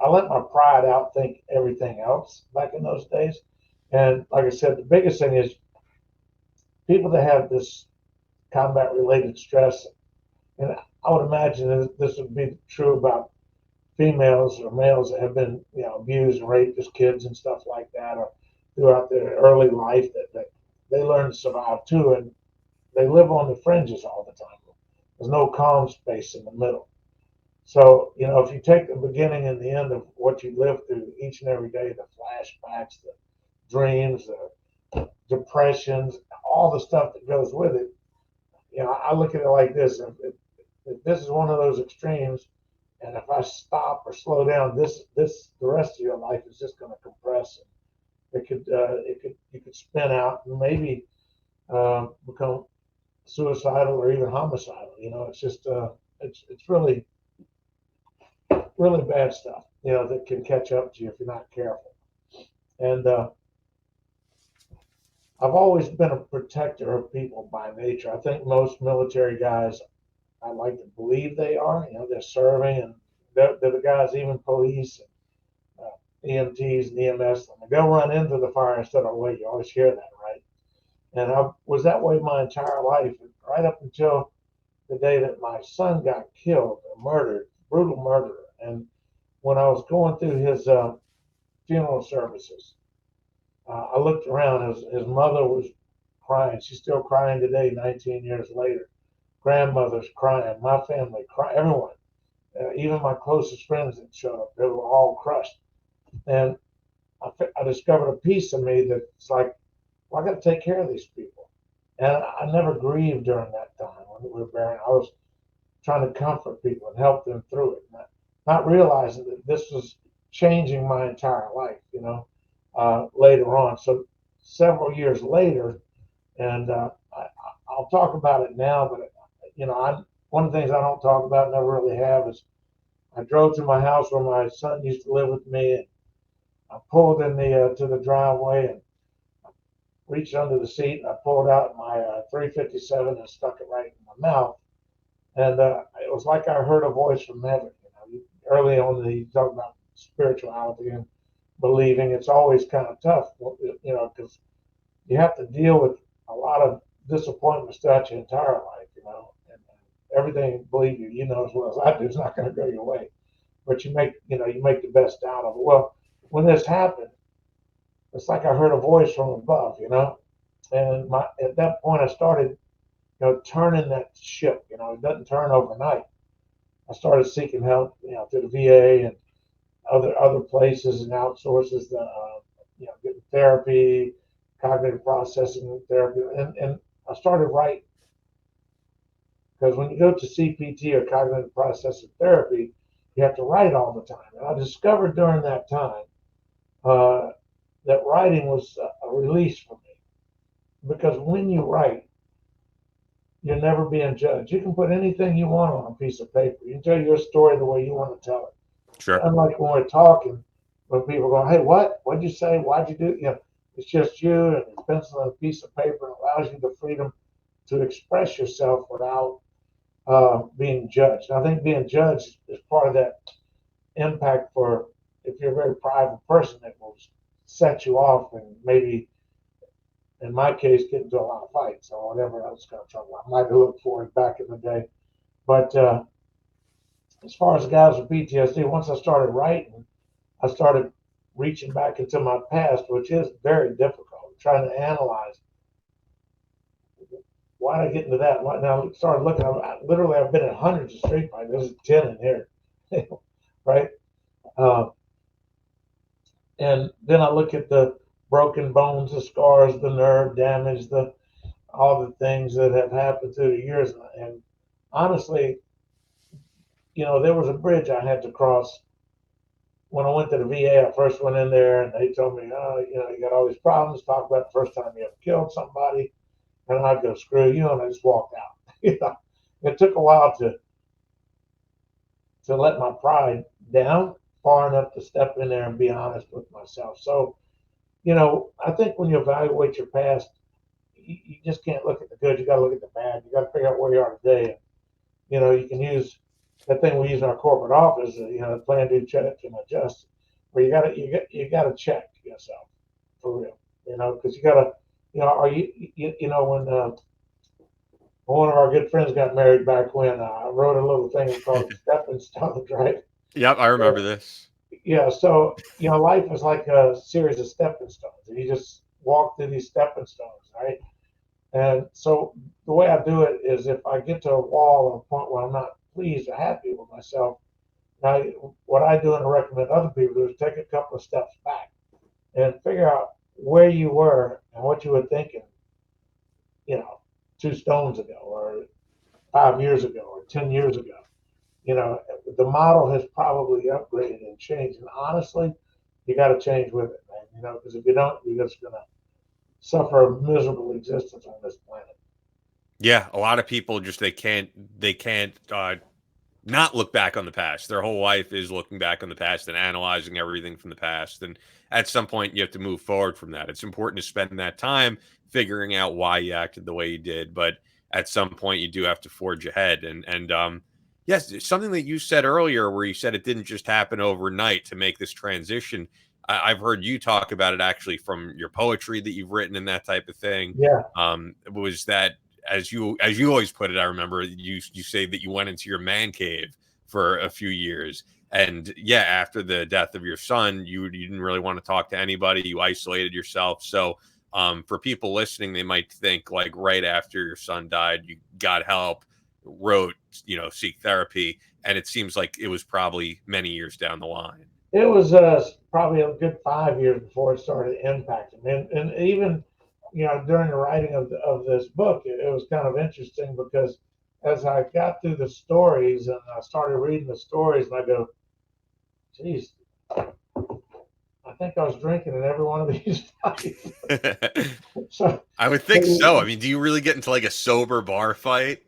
I let my pride outthink everything else back in those days, and like I said, the biggest thing is people that have this combat related stress. And I would imagine that this would be true about females or males that have been, abused and raped as kids and stuff like that, or throughout their early life, that they learn to survive too. And they live on the fringes all the time. There's no calm space in the middle. So, if you take the beginning and the end of what you live through each and every day, the flashbacks, the dreams, the depressions, all the stuff that goes with it, I look at it like this. If this is one of those extremes, and if I stop or slow down, the rest of your life is just going to compress. You could spin out and maybe become suicidal or even homicidal. It's just it's really really bad stuff. That can catch up to you if you're not careful. And I've always been a protector of people by nature. I think most military guys, I like to believe they are. They're serving, and they're the guys, even police, and EMTs and EMS. They'll run into the fire instead of away. You always hear that, right? And I was that way my entire life, right up until the day that my son got killed or murdered, brutal murder. And when I was going through his funeral services, I looked around. His mother was crying. She's still crying today, 19 years later. Grandmother's crying. My family crying. Everyone, even my closest friends that showed up, they were all crushed. And I discovered a piece of me that's like, well, I got to take care of these people. And I never grieved during that time when we were burying. I was trying to comfort people and help them through it, not realizing that this was changing my entire life, later on. So several years later, and I'll talk about it now, but one of the things I don't talk about, never really have, is I drove to my house where my son used to live with me, and I pulled in to the driveway and reached under the seat, and I pulled out my 357 and stuck it right in my mouth. And it was like I heard a voice from heaven. Early on, you talk about spirituality and believing. It's always kind of tough, because you have to deal with a lot of disappointments throughout your entire life, and everything, believe you know as well as I do, is not going to go your way. But you make the best out of it. Well, when this happened, it's like I heard a voice from above, and at that point I started, turning that ship. It doesn't turn overnight. I started seeking help, through the VA and other places and outsources, getting therapy, cognitive processing therapy, and I started writing, because when you go to CPT or cognitive processing therapy, you have to write all the time. And I discovered during that time that writing was a release for me, because when you write, you're never being judged. You can put anything you want on a piece of paper. You can tell your story the way you want to tell it. Sure. Unlike when we're talking, when people go, "Hey, what? What'd you say? Why'd you do?" It's just you and a pencil and a piece of paper. It allows you the freedom to express yourself without being judged. And I think being judged is part of that impact for, if you're a very private person, that will set you off and maybe, in my case, get into a lot of fights or whatever else kind of trouble I might have looked for it back in the day. But as far as the guys with PTSD, once I started writing, I started reaching back into my past, which is very difficult, trying to analyze why did I get into that. Now I started looking. I've been in hundreds of street fights. There's 10 in here, right? And then I look at the broken bones, the scars, the nerve damage, all the things that have happened through the years. And honestly, there was a bridge I had to cross when I went to the VA. I first went in there, and they told me, "Oh, you got all these problems. Talk about the first time you ever killed somebody." And I'd go, "Screw you," and I just walked out. It took a while to let my pride down far enough to step in there and be honest with myself. So, I think when you evaluate your past, you just can't look at the good. You got to look at the bad. You got to figure out where you are today. And, you can use that thing we use in our corporate office, plan, do, check, and adjust. Where you got to check yourself for real. Because you got to, are when one of our good friends got married back when, I wrote a little thing called Stepping Stones, right? Yep, I remember this. Yeah, so life is like a series of stepping stones, and you just walk through these stepping stones, right? And so the way I do it is if I get to a wall or a point where I'm not pleased or happy with myself, now what I do and recommend other people do is take a couple of steps back and figure out where you were and what you were thinking, you know, 2 stones ago or 5 years ago or 10 years ago. You know, the model has probably upgraded and changed. And honestly, you got to change with it, man. You know, because if you don't, you're just going to suffer a miserable existence on this planet. Yeah, a lot of people just they can't not look back on the past. Their whole life is looking back on the past and analyzing everything from the past. And at some point, you have to move forward from that. It's important to spend that time figuring out why you acted the way you did. But at some point, you do have to forge ahead. And yes, something that you said earlier, where you said it didn't just happen overnight to make this transition. I've heard you talk about it actually from your poetry that you've written and that type of thing. Yeah. Was that as you always put it, I remember you say that you went into your man cave for a few years. And yeah, after the death of your son, you didn't really want to talk to anybody. You isolated yourself. So for people listening, they might think like right after your son died, you got help, wrote, seek therapy. And it seems like it was probably many years down the line. It was probably a good 5 years before it started impacting me. And even, during the writing of this book, it was kind of interesting because as I got through the stories and I started reading the stories, and I go, geez, I think I was drinking in every one of these fights. So, I would think so. I mean, do you really get into like a sober bar fight?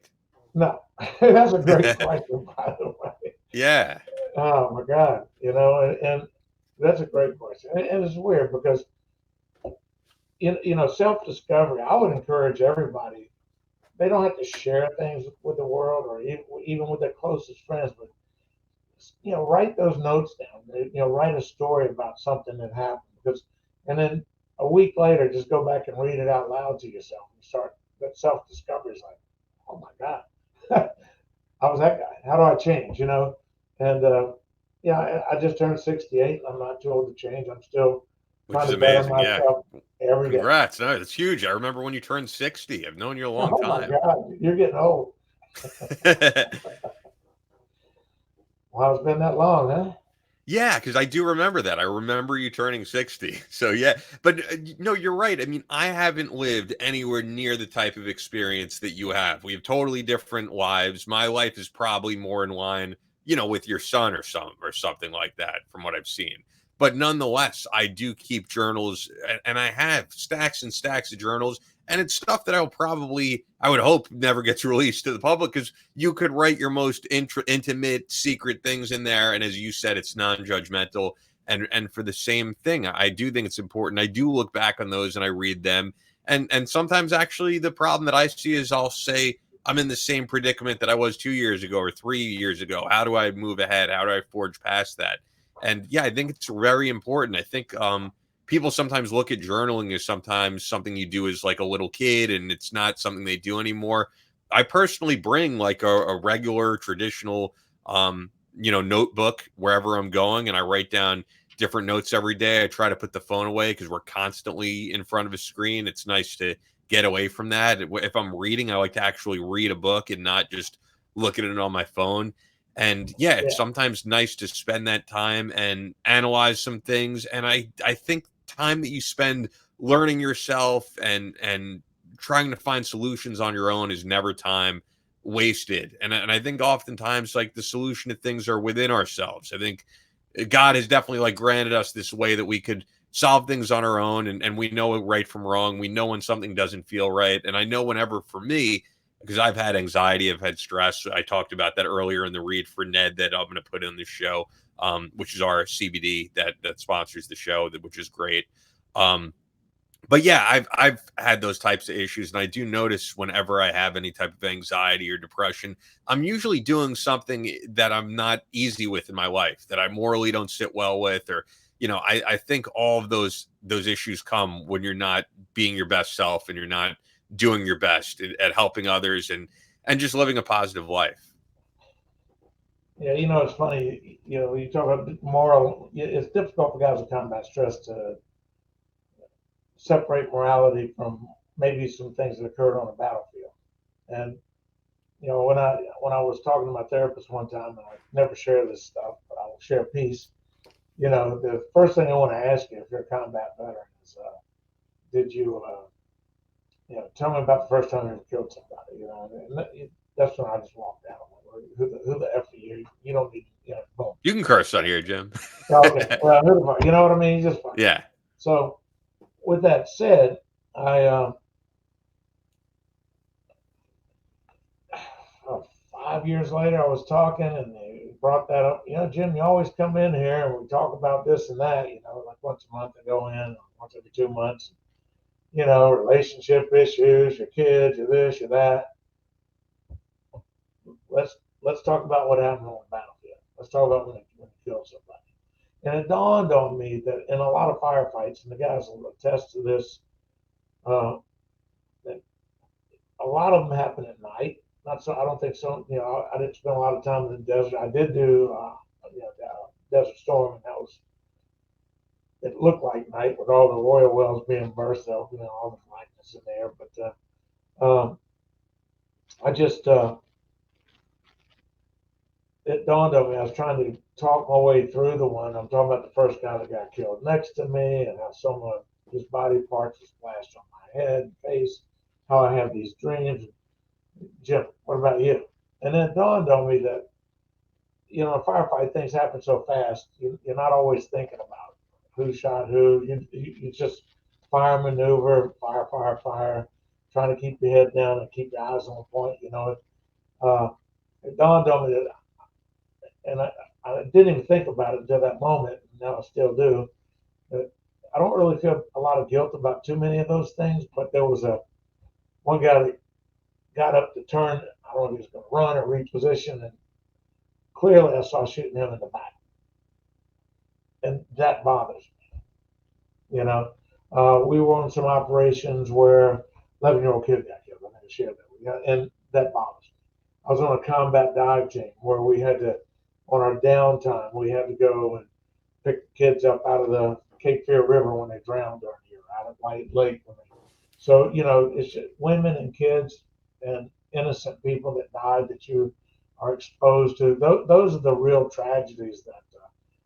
no, that's a great question, by the way. Yeah. Oh my God, and that's a great question, and it's weird because self-discovery. I would encourage everybody. They don't have to share things with the world or even with their closest friends, but write those notes down. Write a story about something that happened and then a week later, just go back and read it out loud to yourself and start that self-discovery is like, oh my God, I was that guy. How do I change? And I just turned 68. I'm not too old to change. I'm still Which trying is to better amazing. Yeah. myself every day. Congrats. No, that's huge. I remember when you turned 60. I've known you a long Oh my time. God, you're getting old. Well, it's been that long, huh? Yeah, because I do remember that. I remember you turning 60. So yeah, but no, you're right. I mean, I haven't lived anywhere near the type of experience that you have. We have totally different lives. My life is probably more in line, with your son or something like that, from what I've seen. But nonetheless, I do keep journals, and I have stacks and stacks of journals, and it's stuff that I would hope, never gets released to the public, because you could write your most intimate, secret things in there, and as you said, it's non-judgmental. And for the same thing, I do think it's important. I do look back on those and I read them, and sometimes actually the problem that I see is I'll say I'm in the same predicament that I was 2 years ago or 3 years ago. How do I move ahead? How do I forge past that? And yeah, I think it's very important. I think people sometimes look at journaling as sometimes something you do as like a little kid, and it's not something they do anymore. I personally bring like a regular traditional notebook wherever I'm going, and I write down different notes every day. I try to put the phone away because we're constantly in front of a screen. It's nice to get away from that. If I'm reading, I like to actually read a book and not just look at it on my phone. And yeah, it's sometimes nice to spend that time and analyze some things. And I think time that you spend learning yourself and trying to find solutions on your own is never time wasted. And I think oftentimes like the solution to things are within ourselves. I think God has definitely like granted us this way that we could solve things on our own, and we know right from wrong. We know when something doesn't feel right. And I know whenever, for me, because I've had anxiety, I've had stress. I talked about that earlier in the read for Ned that I'm going to put in the show, which is our CBD that sponsors the show, which is great. But yeah, I've had those types of issues, and I do notice whenever I have any type of anxiety or depression, I'm usually doing something that I'm not easy with in my life, that I morally don't sit well with, or I think all of those issues come when you're not being your best self and you're not doing your best at helping others and just living a positive life. Yeah, it's funny. You talk about moral. It's difficult for guys with combat stress to separate morality from maybe some things that occurred on the battlefield. And when I was talking to my therapist one time, and I never share this stuff, but I will share a piece. The first thing I want to ask you if you're a combat veteran is, did you, tell me about the first time you ever killed somebody. And that's when I just walked out. Who the F are you? You don't need, boom. You can curse on here, Jim. Okay, well, who the fuck? You know what I mean? You just fuck. Yeah. So, with that said, I 5 years later, I was talking, and they brought that up. Jim, you always come in here, and we talk about this and that. Like once a month I go in, once every 2 months. Relationship issues, your kids, your this, your that. Let's talk about what happened on the battlefield. Let's talk about when you killed somebody. And it dawned on me that in a lot of firefights, and the guys will attest to this, that a lot of them happen at night. Not so. I don't think so. I didn't spend a lot of time in the desert. I did do, Desert Storm, and it looked like night with all the oil wells being burst out. All the blackness in there. But I just it dawned on me. I was trying to talk my way through the one. I'm talking about the first guy that got killed next to me, and how some of his body parts were splashed on my head and face. How I have these dreams. Jim, what about you? And then it dawned on me that, in a firefight, things happen so fast. You're not always thinking about who shot who. You just fire maneuver, fire, trying to keep your head down and keep your eyes on the point. It dawned on me that, and I didn't even think about it until that moment. And now I still do. That I don't really feel a lot of guilt about too many of those things. But there was one guy that got up to turn. I don't know if he was going to run or reposition, and clearly I saw shooting him in the back, and that bothers me. We were on some operations where 11-year-old kid got killed. I never shared that, and that bothers me. I was on a combat dive team where we had to, on our downtime, we had to go and pick the kids up out of the Cape Fear River when they drowned during the year, out of White Lake. So it's just women and kids and innocent people that died that you are exposed to. Those are the real tragedies that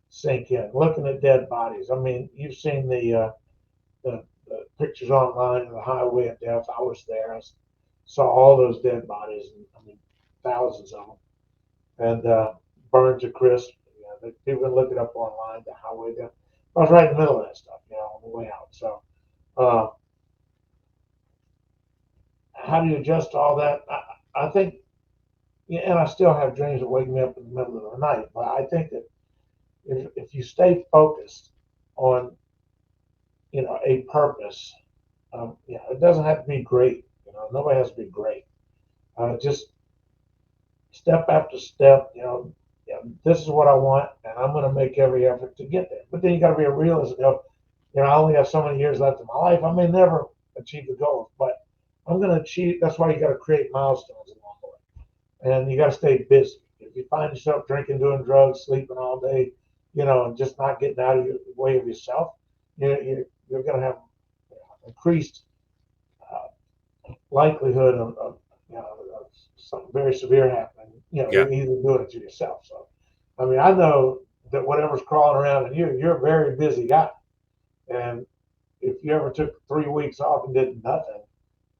sink in. Looking at dead bodies. I mean, you've seen the pictures online of the highway of death. I was there. I saw all those dead bodies. Thousands of them, and burned to crisp. People can look it up online. The highway of death. I was right in the middle of that stuff. On the way out. So. How do you adjust to all that? I think, and I still have dreams that wake me up in the middle of the night, but I think that if you stay focused on, a purpose, it doesn't have to be great. Nobody has to be great. Just step after step, this is what I want, and I'm going to make every effort to get there. But then you got to be a realist. I only have so many years left in my life. I may never achieve the goals, but I'm going to achieve. That's why you got to create milestones along the way, and you got to stay busy. If you find yourself drinking, doing drugs, sleeping all day, and just not getting out of your way of yourself, you're going to have increased likelihood of something very severe happening. Yeah. You're either doing it to yourself. So, I mean, I know that whatever's crawling around in you, you're a very busy guy, and if you ever took 3 weeks off and did nothing,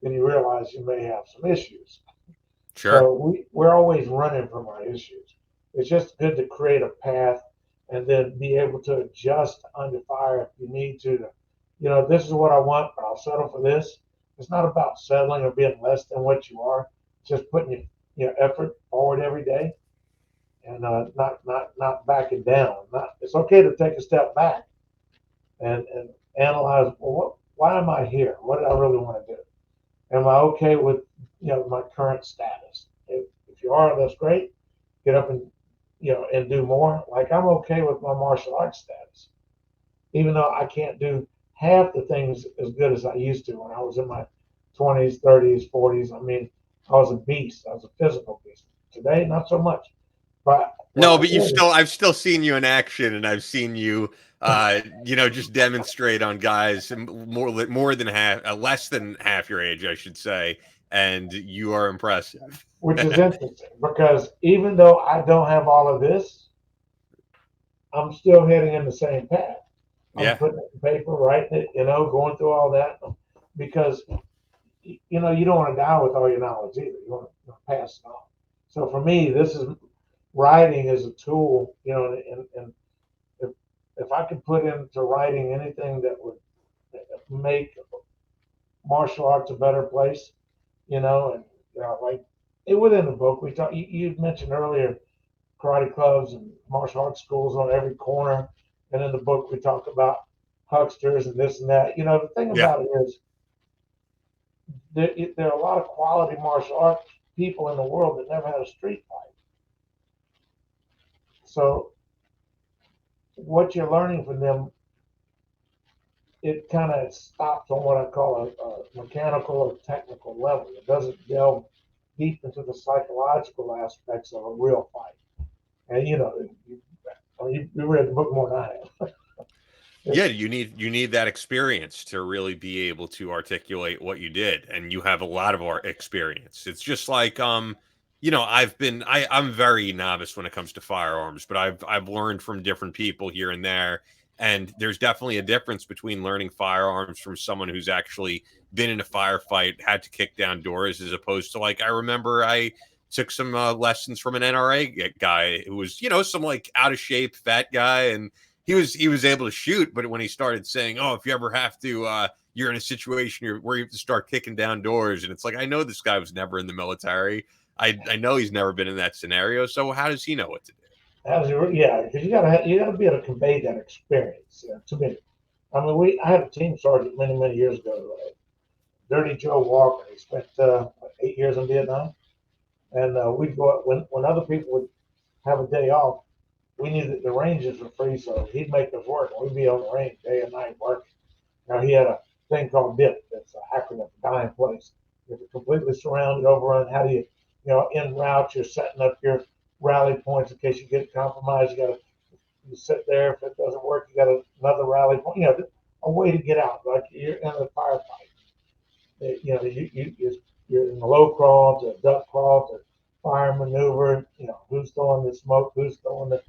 then you realize you may have some issues. Sure. So we're always running from our issues. It's just good to create a path and then be able to adjust under fire if you need to. This is what I want, but I'll settle for this. It's not about settling or being less than what you are. It's just putting your effort forward every day, and not backing down. It's okay to take a step back and analyze. Well, why am I here? What did I really want to do? Am I okay with my current status? If you are, that's great. Get up and and do more. Like, I'm okay with my martial arts status, even though I can't do half the things as good as I used to when I was in my 20s, 30s, 40s. I mean, I was a beast. I was a physical beast. Today, not so much. But What No, I but did is, I've still seen you in action, and I've seen you, just demonstrate on guys more than half, less than half your age, I should say, and you are impressive. which is interesting because even though I don't have all of this, I'm still heading in the same path. I'm Yeah, putting it in paper, writing it, going through all that because you don't want to die with all your knowledge either. You want to pass it on. So for me, this is writing is a tool, and if I could put into writing anything that would make martial arts a better place, and like within the book we talk. You mentioned earlier karate clubs and martial arts schools on every corner, and in the book we talk about hucksters and this and that. The thing yeah. about it is there are a lot of quality martial arts people in the world that never had a street fight. So what you're learning from them, it kind of stops on what I call a mechanical or technical level. It doesn't delve deep into the psychological aspects of a real fight. And you read the book more than I have. Yeah, It's you need that experience to really be able to articulate what you did, and you have a lot of our experience. It's just like I'm very novice when it comes to firearms, but I've learned from different people here and there, and there's definitely a difference between learning firearms from someone who's actually been in a firefight, had to kick down doors, as opposed to, like, I remember I took some lessons from an NRA guy who was, some like out of shape fat guy, and he was able to shoot, but when he started saying, "Oh, if you ever have to, you're in a situation where you have to start kicking down doors," and it's like, I know this guy was never in the military. I know he's never been in that scenario. So how does he know what to do? yeah, because you gotta be able to convey that experience to me. I mean, I had a team sergeant many years ago, Dirty Joe Walker. He spent 8 years in Vietnam, and we'd go out when other people would have a day off. We knew that the ranges were free, so he'd make us work. We'd be on the range day and night working. Now he had a thing called DIP. That's an acronym for dying place. If you're completely surrounded, overrun, how do en route, you're setting up your rally points in case you get compromised. You sit there. If it doesn't work, you got another rally point. A way to get out. Like you're in a firefight. You're in a low crawl to a duck crawl to fire maneuver. Who's throwing the smoke? Who's throwing the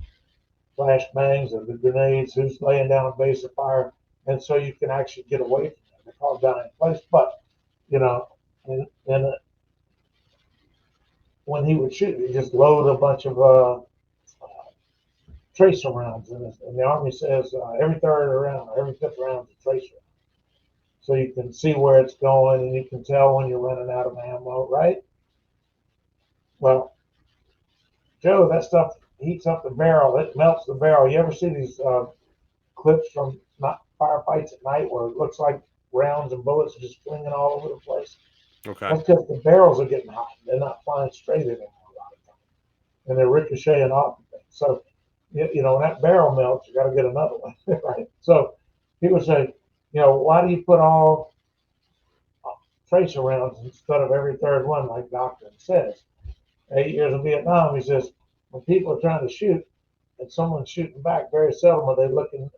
flash bangs or the grenades? Who's laying down a base of fire? And so you can actually get away from them. They're called down in place. But and when he would shoot, he just load a bunch of tracer rounds, and the Army says every third round or every fifth round is a tracer. So you can see where it's going, and you can tell when you're running out of ammo, right? Well, Joe, that stuff heats up the barrel. It melts the barrel. You ever see these clips from firefights at night where it looks like rounds and bullets are just flinging all over the place? Okay. That's because the barrels are getting hot. They're not flying straight anymore a lot of times, and they're ricocheting off the thing. So, when that barrel melts, you got to get another one, right? So, people say, why do you put all tracer rounds instead of every third one, like Doctrine says? 8 years in Vietnam, he says, when people are trying to shoot and someone's shooting back, very seldom are they looking,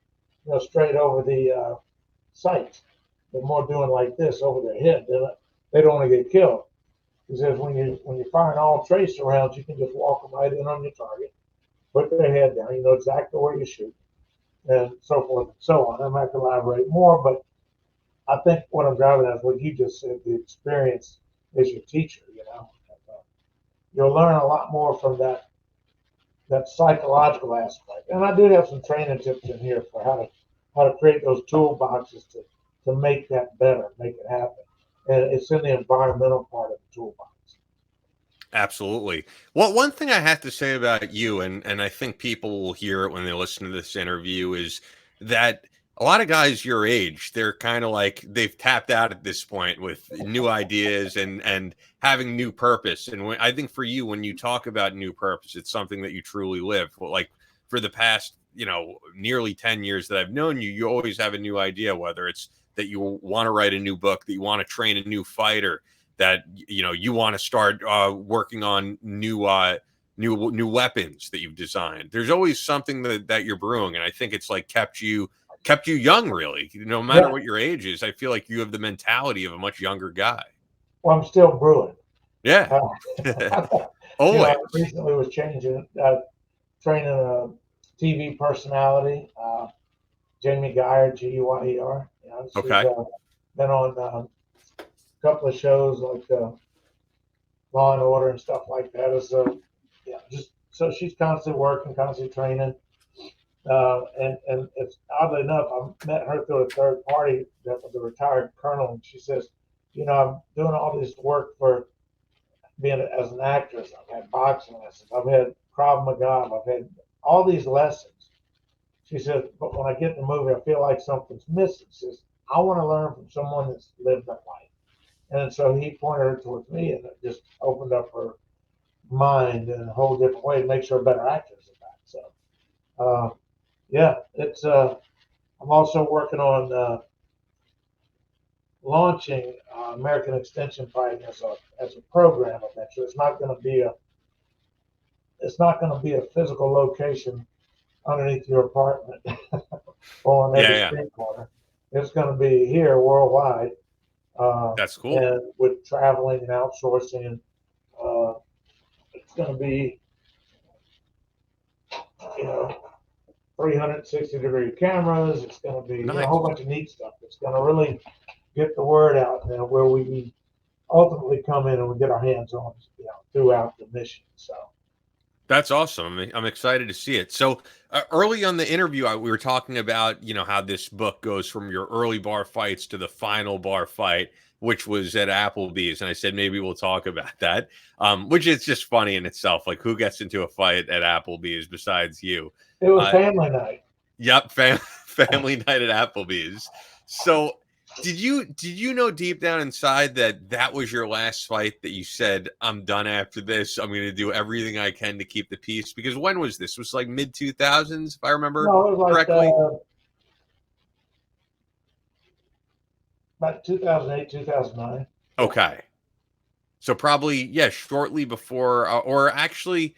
straight over the sights. They're more doing like this over their head. They don't want to get killed. He says when you're firing all tracer rounds, you can just walk them right in on your target, put their head down, you know exactly where you shoot, and so forth and so on. I'm not going to elaborate more, but I think what I'm driving at is what you just said. The experience is your teacher. You'll learn a lot more from that psychological aspect. And I do have some training tips in here for how to create those toolboxes to make that better, make it happen. And it's in the environmental part of the toolbox. Absolutely. Well, one thing I have to say about you, and I think people will hear it when they listen to this interview, is that a lot of guys your age, they're kind of like they've tapped out at this point with new ideas and having new purpose. And I think for you, when you talk about new purpose, it's something that you truly live. Well, like for the past, nearly 10 years that I've known you, you always have a new idea, whether it's that you want to write a new book, that you want to train a new fighter, that you want to start working on new weapons that you've designed. There's always something that you're brewing, and I think it's like kept you young, really. No matter Yeah. what your age is, I feel like you have the mentality of a much younger guy. Well, I'm still brewing. Yeah, I always. recently was training a TV personality, Jamie Geyer, Geyer. She's Okay. been on a couple of shows like Law and Order and stuff like that. Just so she's constantly working, constantly training. And it's oddly enough, I met her through a third party that was a retired colonel, and she says, I'm doing all this work for being as an actress. I've had boxing lessons, I've had Krav Maga, I've had all these lessons. She says, but when I get in the movie, I feel like something's missing. She says, I want to learn from someone that's lived that life. And so he pointed her towards me, and it just opened up her mind in a whole different way to make her a better actress at that. So, it's. I'm also working on launching American Extension Fighting as a program eventually. It's not going to be a physical location underneath your apartment or on every street corner. It's going to be here worldwide. That's cool. And with traveling and outsourcing, it's going to be, 360-degree cameras. It's going to be Nice. a whole bunch of neat stuff. It's going to really get the word out there where we ultimately come in and we get our hands on, throughout the mission. So that's awesome. I'm excited to see it. So early on the interview, we were talking about, how this book goes from your early bar fights to the final bar fight, which was at Applebee's. And I said, maybe we'll talk about that, which is just funny in itself. Like, who gets into a fight at Applebee's besides you? It was family night. Yep. Family night at Applebee's. So did you know deep down inside that was your last fight, that you said, I'm done after this, I'm going to do everything I can to keep the peace? Because when was this? It was like mid 2000s, if I remember correctly. About 2008, 2009. Okay. So probably, shortly before, or actually,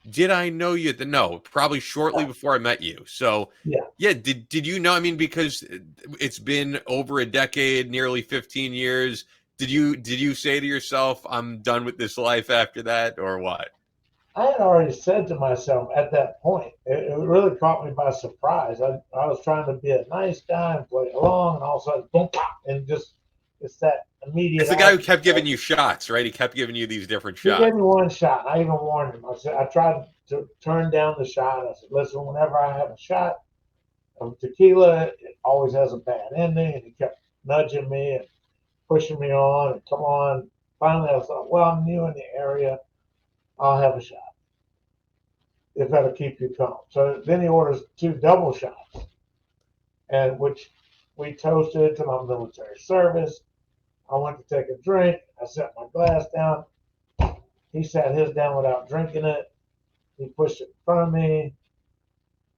did I know you? No, probably shortly before I met you. So yeah. Did you know? I mean, because it's been over a decade, nearly 15 years. Did you say to yourself, I'm done with this life after that, or what? I had already said to myself at that point. It really caught me by surprise. I was trying to be a nice guy and play along, and all of a sudden, boom, and just it's that immediate. It's the guy who kept giving you shots, right? He kept giving you these different shots. He gave me one shot. I even warned him. I tried to turn down the shot. I said, listen, whenever I have a shot of tequila, it always has a bad ending. And he kept nudging me and pushing me on and come on. Finally, I thought, well, I'm new in the area. I'll have a shot, if that'll keep you calm. So then he orders 2 double shots, and which we toasted to my military service. I went to take a drink. I set my glass down. He sat his down without drinking it. He pushed it in front of me.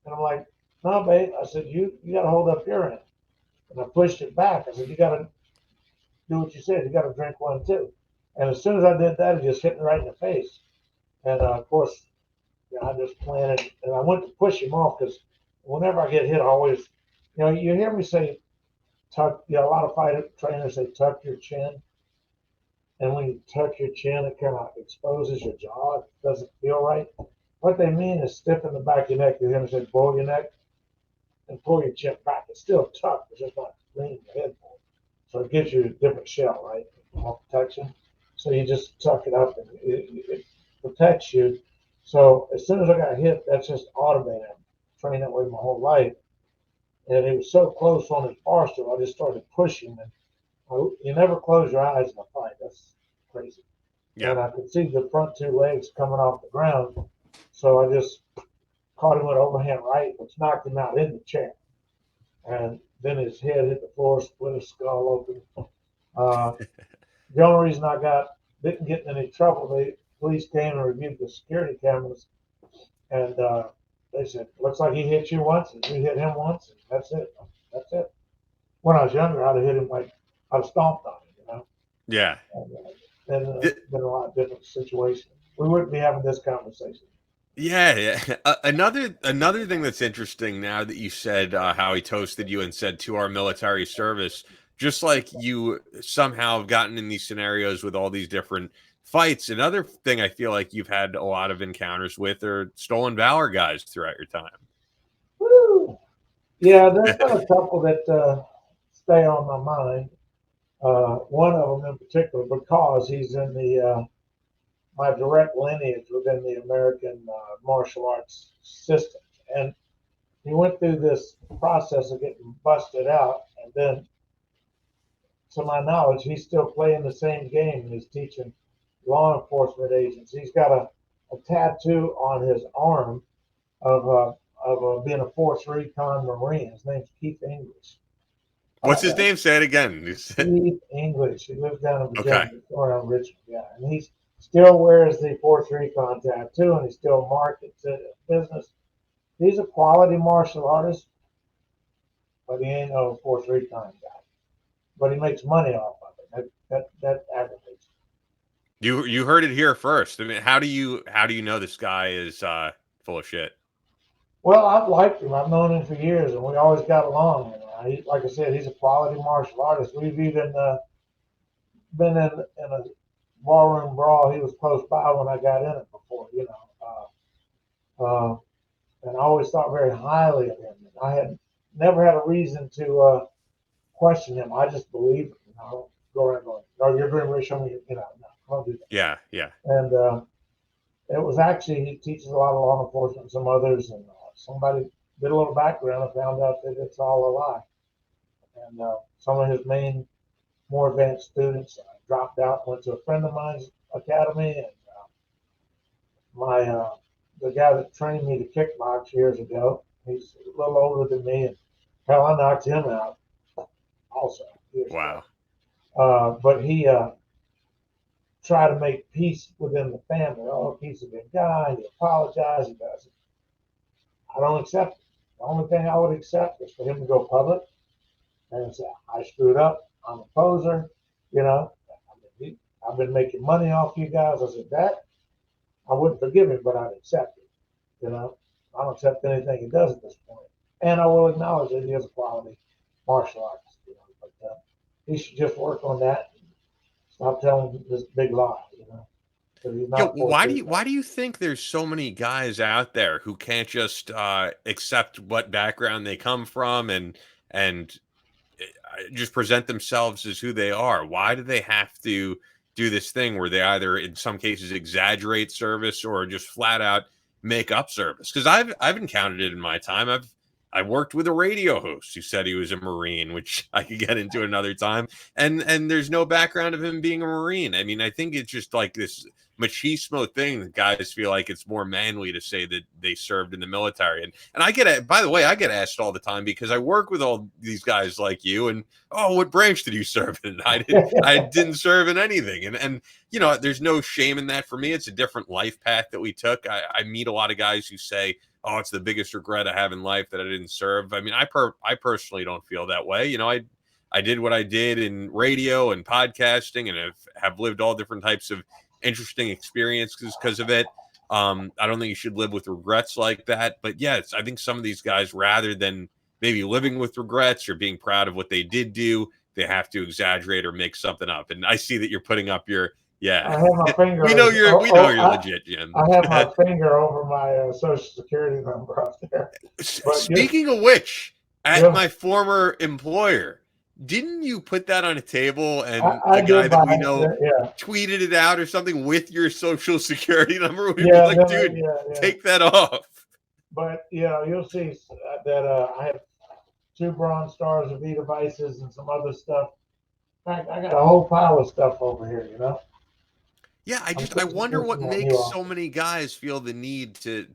And I'm like, no, babe. I said, you got to hold up your end. And I pushed it back. I said, you got to do what you said. You got to drink one, too. And as soon as I did that, he just hit me right in the face. And, of course, I just planted. And I went to push him off because whenever I get hit, I always, you hear me say, tuck. A lot of fighter trainers say tuck your chin, and when you tuck your chin, it kind of exposes your jaw. It doesn't feel right. What they mean is stiffen the back of your neck. You hear me say bowl your neck and pull your chin back. It's still tucked, it's just not leaning your head forward. So it gives you a different shell, right? More protection. So you just tuck it up, and it protects you. So as soon as I got hit, that's just automated. I've trained that way my whole life. And it was so close on his bar stool, I just started pushing. And you never close your eyes in a fight. That's crazy. Yeah. And I could see the front 2 legs coming off the ground. So I just caught him with overhand right, which knocked him out in the chair. And then his head hit the floor, split his skull open. The only reason I didn't get in any trouble, the police came and reviewed the security cameras. And they said, looks like he hit you once, and you hit him once, and that's it. That's it. When I was younger, I'd have hit him I'd have stomped on him, Yeah. And then been a lot of different situations. We wouldn't be having this conversation. Yeah, yeah. Another thing that's interesting now that you said how he toasted you and said to our military service, just like you somehow have gotten in these scenarios with all these different fights. Another thing I feel like you've had a lot of encounters with are stolen valor guys throughout your time. Woo! Yeah, there's been a couple that stay on my mind. One of them in particular, because he's in the my direct lineage within the American martial arts system, and he went through this process of getting busted out, and then, to my knowledge, he's still playing the same game and he's teaching law enforcement agents. He's got a tattoo on his arm of being a Force Recon Marine. His name's Keith English. What's his name? Say it again. Keith English. He lives down in Okay. Virginia, around Richmond. Yeah, and he still wears the Force Recon tattoo, and he still markets it in business. He's a quality martial artist, but he ain't no Force Recon guy. But he makes money off of it. That aggravates me. You heard it here first. I mean, how do you know this guy is full of shit? Well, I've liked him. I've known him for years, and we always got along. Like I said, he's a quality martial artist. We've even been in a ballroom brawl. He was close by when I got in it before, and I always thought very highly of him. I had never had a reason to question him. I just believed him. Go around going, no, you're going to show me, no, don't do that. Yeah, yeah. And it was actually, he teaches a lot of law enforcement and some others, and somebody did a little background and found out that it's all a lie. And some of his more advanced students dropped out, went to a friend of mine's academy, and my the guy that trained me to kickbox years ago, he's a little older than me, and hell, I knocked him out also years ago. Wow. But he tried to make peace within the family. Oh, he's a good guy. He apologized. He does it. I don't accept it. The only thing I would accept is for him to go public and say, I screwed up. I'm a poser. I've been making money off you guys. I said, that I wouldn't forgive him, but I'd accept it. I don't accept anything he does at this point. And I will acknowledge that he is a quality martial artist. But he should just work on that. Stop telling this big lie. He's Yo, not why do you think there's so many guys out there who can't just accept what background they come from and just present themselves as who they are? Why do they have to do this thing where they either, in some cases, exaggerate service or just flat out make up service? Because I've encountered it in my time. I worked with a radio host who said he was a Marine, which I could get into another time. And there's no background of him being a Marine. I mean, I think it's just like this machismo thing that guys feel like it's more manly to say that they served in the military. And I get, by the way, I get asked all the time because I work with all these guys like you. And what branch did you serve in? I didn't serve in anything. And there's no shame in that for me. It's a different life path that we took. I meet a lot of guys who say, oh, it's the biggest regret I have in life that I didn't serve. I mean, I personally don't feel that way. I did what I did in radio and podcasting, and have lived all different types of interesting experiences because of it. I don't think you should live with regrets like that. But yes, I think some of these guys, rather than maybe living with regrets or being proud of what they did do, they have to exaggerate or make something up. And I see that you're putting up your I yeah. have my finger. we know you're legit, Jim. I have my finger over my social security number up there. Speaking of which, at yeah, my former employer, didn't you put that on a table and I a guy that we it, know yeah. tweeted it out or something with your social security number? We'd Yeah, be like, dude, take that off. But you'll see that I have 2 Bronze Stars of V devices and some other stuff. In fact, I got a whole pile of stuff over here. Yeah, I wonder what makes so many guys feel the need to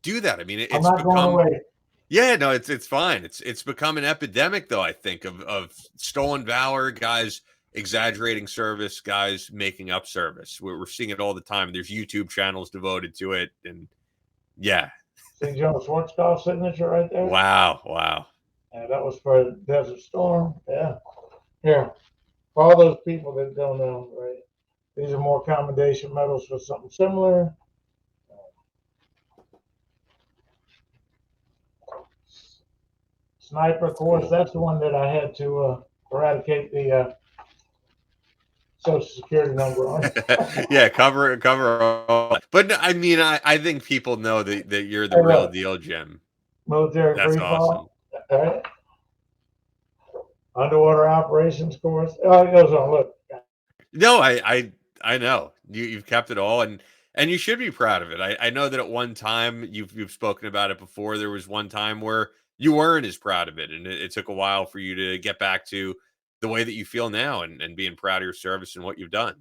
do that. I mean, I'm it's not going become away. yeah, no, it's fine. It's become an epidemic though, I think, of stolen valor, guys exaggerating service, guys making up service. We're seeing it all the time. There's YouTube channels devoted to it, and yeah. See Joe Schwarzkopf's signature right there? Wow. Yeah, that was for Desert Storm. Yeah. Here. For all those people that don't know, right? These are more commendation medals for something similar. Sniper, of course, that's the one that I had to eradicate the social security number on. Yeah, cover all. But no, I mean, I think people know that you're the Hey, real look, deal, Jim. military That's free awesome. fall, underwater operations course. Oh, it goes on. Look, No, I know you've kept it all, and you should be proud of it. I know that at one time you've spoken about it before. There was one time where you weren't as proud of it, and it took a while for you to get back to the way that you feel now, and being proud of your service and what you've done.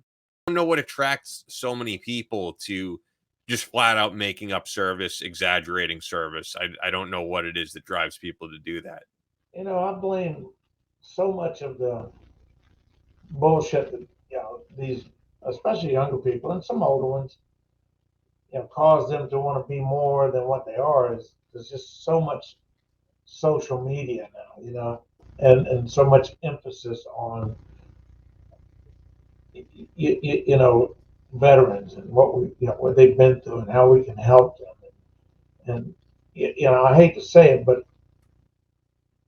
I don't know what attracts so many people to just flat out making up service, exaggerating service. I don't know what it is that drives people to do that. I blame so much of the bullshit that these, especially younger people and some older ones, cause them to want to be more than what they are. Is there's just so much social media now, and so much emphasis on veterans and what they've been through and how we can help them. And I hate to say it, but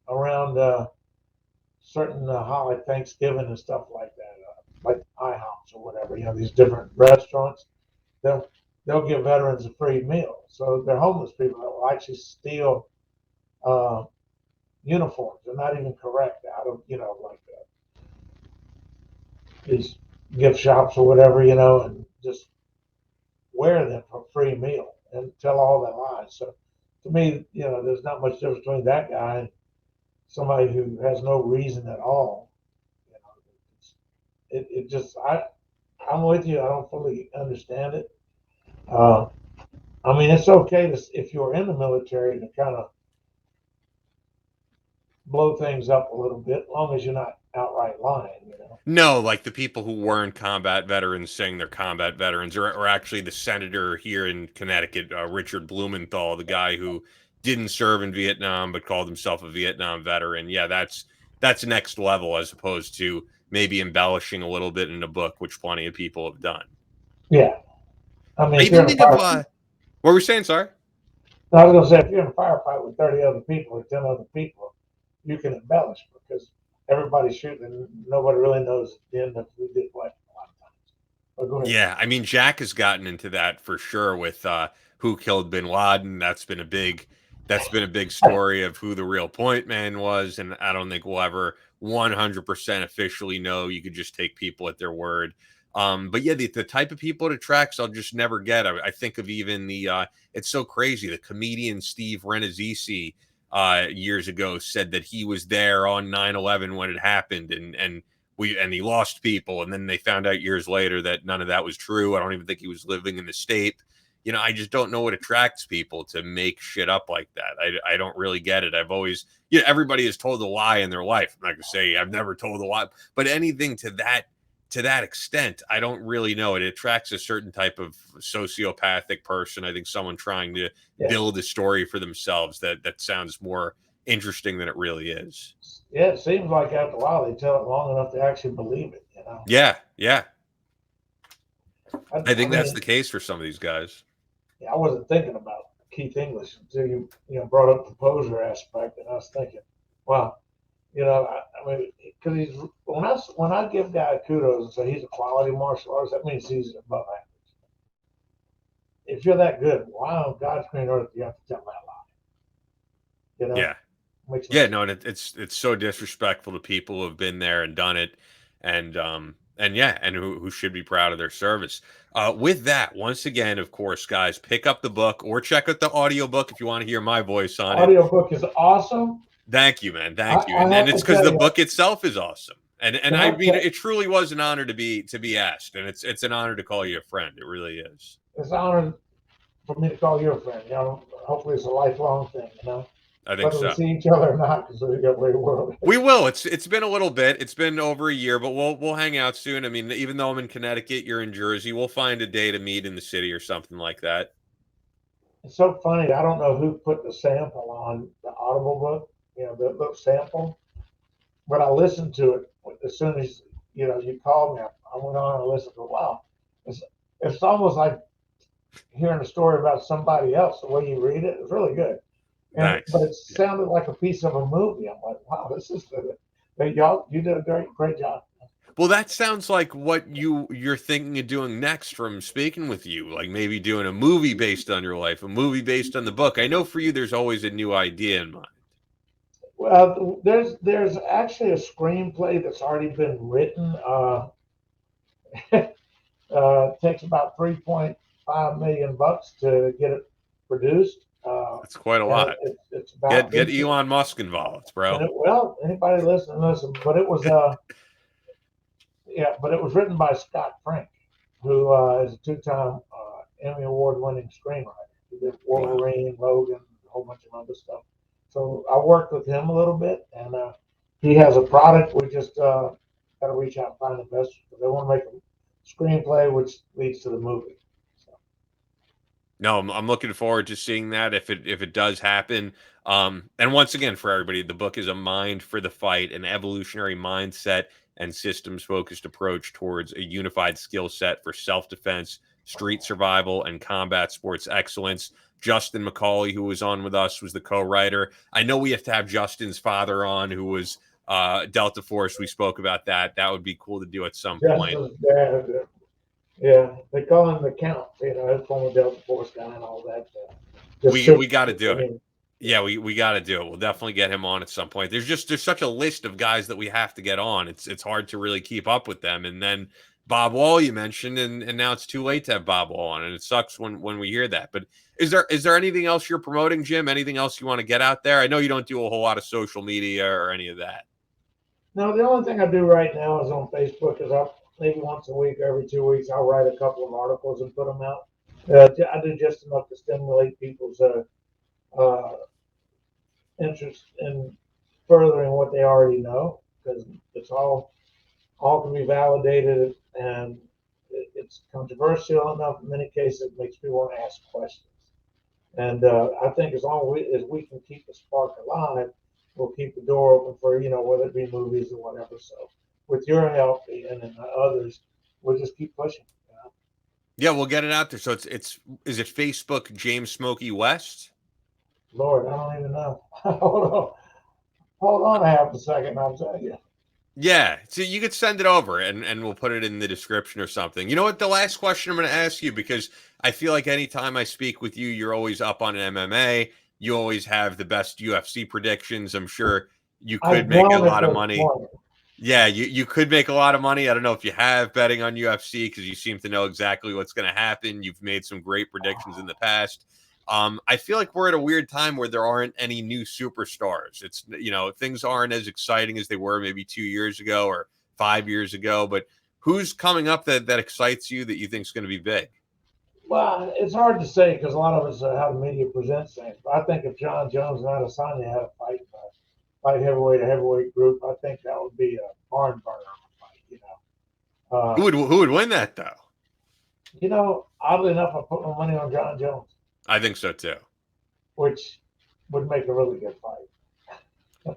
around certain holiday Thanksgiving and stuff like that, like IHOPs or whatever, these different restaurants, they'll they'll give veterans a free meal. So they're homeless people that will actually steal uh, uniforms. They're not even correct out of like these gift shops or whatever, and just wear them for free meal and tell all their lies. So to me, there's not much difference between that guy and somebody who has no reason at all. You know, it just I'm with you. I don't fully understand it. Uh, I mean, it's okay to, if you're in the military, to kind of blow things up a little bit, as long as you're not outright lying. No, like the people who weren't combat veterans saying they're combat veterans, or actually the senator here in Connecticut, Richard Blumenthal, the guy who didn't serve in Vietnam but called himself a Vietnam veteran. Yeah, that's next level as opposed to maybe embellishing a little bit in a book, which plenty of people have done. Yeah, I mean, I if you're even in a think of fire, what were we saying? Sorry. I was going to say, if you're in a firefight with 30 other people or 10 other people, you can embellish because everybody's shooting and nobody really knows at the end of who did what a lot of times. But go ahead. Yeah, I mean, Jack has gotten into that for sure with who killed Bin Laden. That's been a big story of who the real point man was, and I don't think we'll ever 100% officially know. You could just take people at their word. But yeah, the type of people it attracts, I'll just never get. I think of even it's so crazy. The comedian Steve Renazzisi years ago said that he was there on 9/11 when it happened, and he lost people, and then they found out years later that none of that was true. I don't even think he was living in the state. I just don't know what attracts people to make shit up like that. I don't really get it. I've always, everybody has told a lie in their life. I'm not gonna say I've never told a lie, but anything to that extent, I don't really know. It attracts a certain type of sociopathic person. I think someone trying to Yeah, build a story for themselves that sounds more interesting than it really is. yeah. It seems like after a while they tell it long enough to actually believe it. Yeah, yeah. I I think that's mean, the case for some of these guys. yeah, I wasn't thinking about Keith English until you brought up the poser aspect, and I was thinking, wow, I mean, because he's when I give guy kudos and say he's a quality martial artist, that means he's above average. If you're that good, why on God's green earth do you have to tell that lie? Yeah. Makes no Yeah, sense. no, and it's so disrespectful to people who have been there and done it, and yeah, and who should be proud of their service. With that, once again, of course, guys, pick up the book or check out the audiobook if you want to hear my voice on it. Audiobook is awesome. Thank you, man. I, Thank you. I And have it's to because tell the you, book itself is awesome. And can I I mean, tell, it truly was an honor to be asked, and it's an honor to call you a friend. It really is. it's an honor for me to call you a friend. Hopefully it's a lifelong thing. I think Whether we so. see each other or not, because we got way world. We will. It's been a little bit. It's been over a year, but we'll hang out soon. I mean, even though I'm in Connecticut, you're in Jersey. We'll find a day to meet in the city or something like that. It's so funny. I don't know who put the sample on the Audible book. The little sample, but I listened to it as soon as you called me. I went on and listened to it. Wow, it's almost like hearing a story about somebody else. The way you read it, it's really good. but Nice. it sounded like a piece of a movie. I'm like, wow, this is good. But y'all, you did a great job. Well, that sounds like what you're thinking of doing next from speaking with you, like maybe doing a movie based on your life, a movie based on the book. I know for you, there's always a new idea in mind. Well, there's actually a screenplay that's already been written. It takes about 3.5 million bucks to get it produced, It's quite a and lot. it's about Get Elon Musk involved, and bro. well, anybody listening, listen. But it was yeah, but it was written by Scott Frank, who is a two-time Emmy award-winning screenwriter. He did Wow. Wolverine, Logan, a whole bunch of other stuff. So I worked with him a little bit, and he has a product. We just got to reach out and find investors because they want to make a screenplay, which leads to the movie. So, No, I'm looking forward to seeing that if it does happen. And once again, for everybody, the book is A Mind for the Fight, an evolutionary mindset and systems focused approach towards a unified skill set for self defense, street survival, and combat sports excellence. Justin McCauley, who was on with us, was the co-writer. I know we have to have Justin's father on, who was Delta Force. We spoke about that. That would be cool to do at some point. Justin's dad, yeah, they call him the Count, his former Delta Force guy and all that. Just We six, got to do I it. mean, Yeah, we got to do it. We'll definitely get him on at some point. There's such a list of guys that we have to get on. It's hard to really keep up with them. And then Bob Wall you mentioned, and now it's too late to have Bob Wall on, and it sucks when we hear that. But is there anything else you're promoting, Jim? Anything else you want to get out there? I know you don't do a whole lot of social media or any of that. no, the only thing I do right now is on Facebook. Is I maybe once a week, or every 2 weeks, I'll write a couple of articles and put them out. I do just enough to stimulate people's uh, interest in furthering what they already know, because it's all can be validated, and it's controversial enough in many cases it makes people want to ask questions. And I think as long as we can keep the spark alive, we'll keep the door open for, whether it be movies or whatever. So with your help and others, we'll just keep pushing. Yeah, we'll get it out there. So it's is it Facebook James Smokey West? Lord, I don't even know. Hold on a half a second, I'll tell you. Yeah, so you could send it over and we'll put it in the description or something. You know what? The last question I'm going to ask you, because I feel like anytime I speak with you, you're always up on an MMA. You always have the best UFC predictions. I'm sure you could I've make a grown at lot of this money. point. Yeah, you could make a lot of money. I don't know if you have betting on UFC because you seem to know exactly what's going to happen. You've made some great predictions in the past. I feel like we're at a weird time where there aren't any new superstars. It's, things aren't as exciting as they were maybe 2 years ago or 5 years ago. But who's coming up that excites you that you think is going to be big? Well, it's hard to say because a lot of it's how the media presents things. But I think if John Jones and Adesanya had a fight heavyweight to heavyweight group, I think that would be a barn burner fight. Who would win that though? Oddly enough, I put my money on John Jones, I think so too. which would make a really good fight.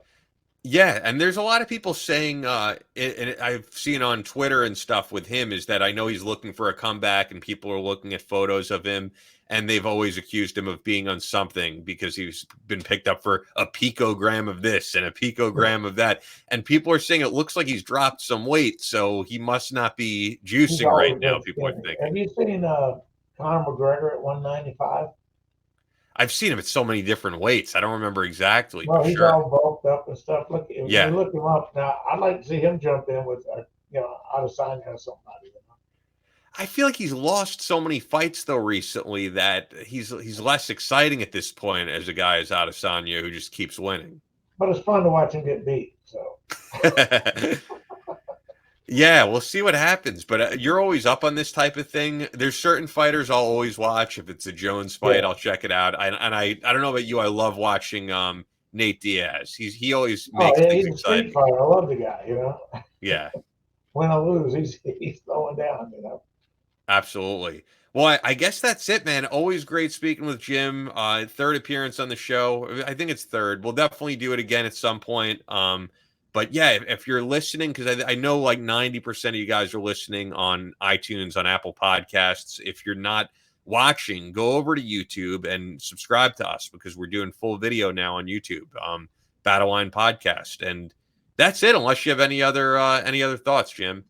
Yeah, and there's a lot of people saying, and I've seen on Twitter and stuff with him, is that I know he's looking for a comeback, and people are looking at photos of him, and they've always accused him of being on something because he's been picked up for a picogram of this and a picogram of that, and people are saying it looks like he's dropped some weight, so he must not be He's juicing right always now. been People are skinny. thinking. Have you seen Conor McGregor at 195? I've seen him at so many different weights. I don't remember exactly, Well, but he's sure. all bulked up and stuff. Look, if Yeah. you look him up now, I'd like to see him jump in with, Adesanya or somebody. I feel like he's lost so many fights though recently that he's less exciting at this point as a guy as Adesanya who just keeps winning. But it's fun to watch him get beat. So Yeah, we'll see what happens. But you're always up on this type of thing. There's certain fighters I'll always watch. If it's a Jones fight, yeah. I'll check it out. I don't know about you. I love watching Nate Diaz. He always Oh, makes yeah, things he's a street exciting. fighter. I love the guy. Yeah. Win or lose, he's throwing down. Absolutely. Well, I guess that's it, man. Always great speaking with Jim. Third appearance on the show. I think it's third. We'll definitely do it again at some point. But yeah, if you're listening, because I know like 90% of you guys are listening on iTunes, on Apple Podcasts. If you're not watching, go over to YouTube and subscribe to us because we're doing full video now on YouTube. Battleline podcast, and that's it. Unless you have any other thoughts, Jim.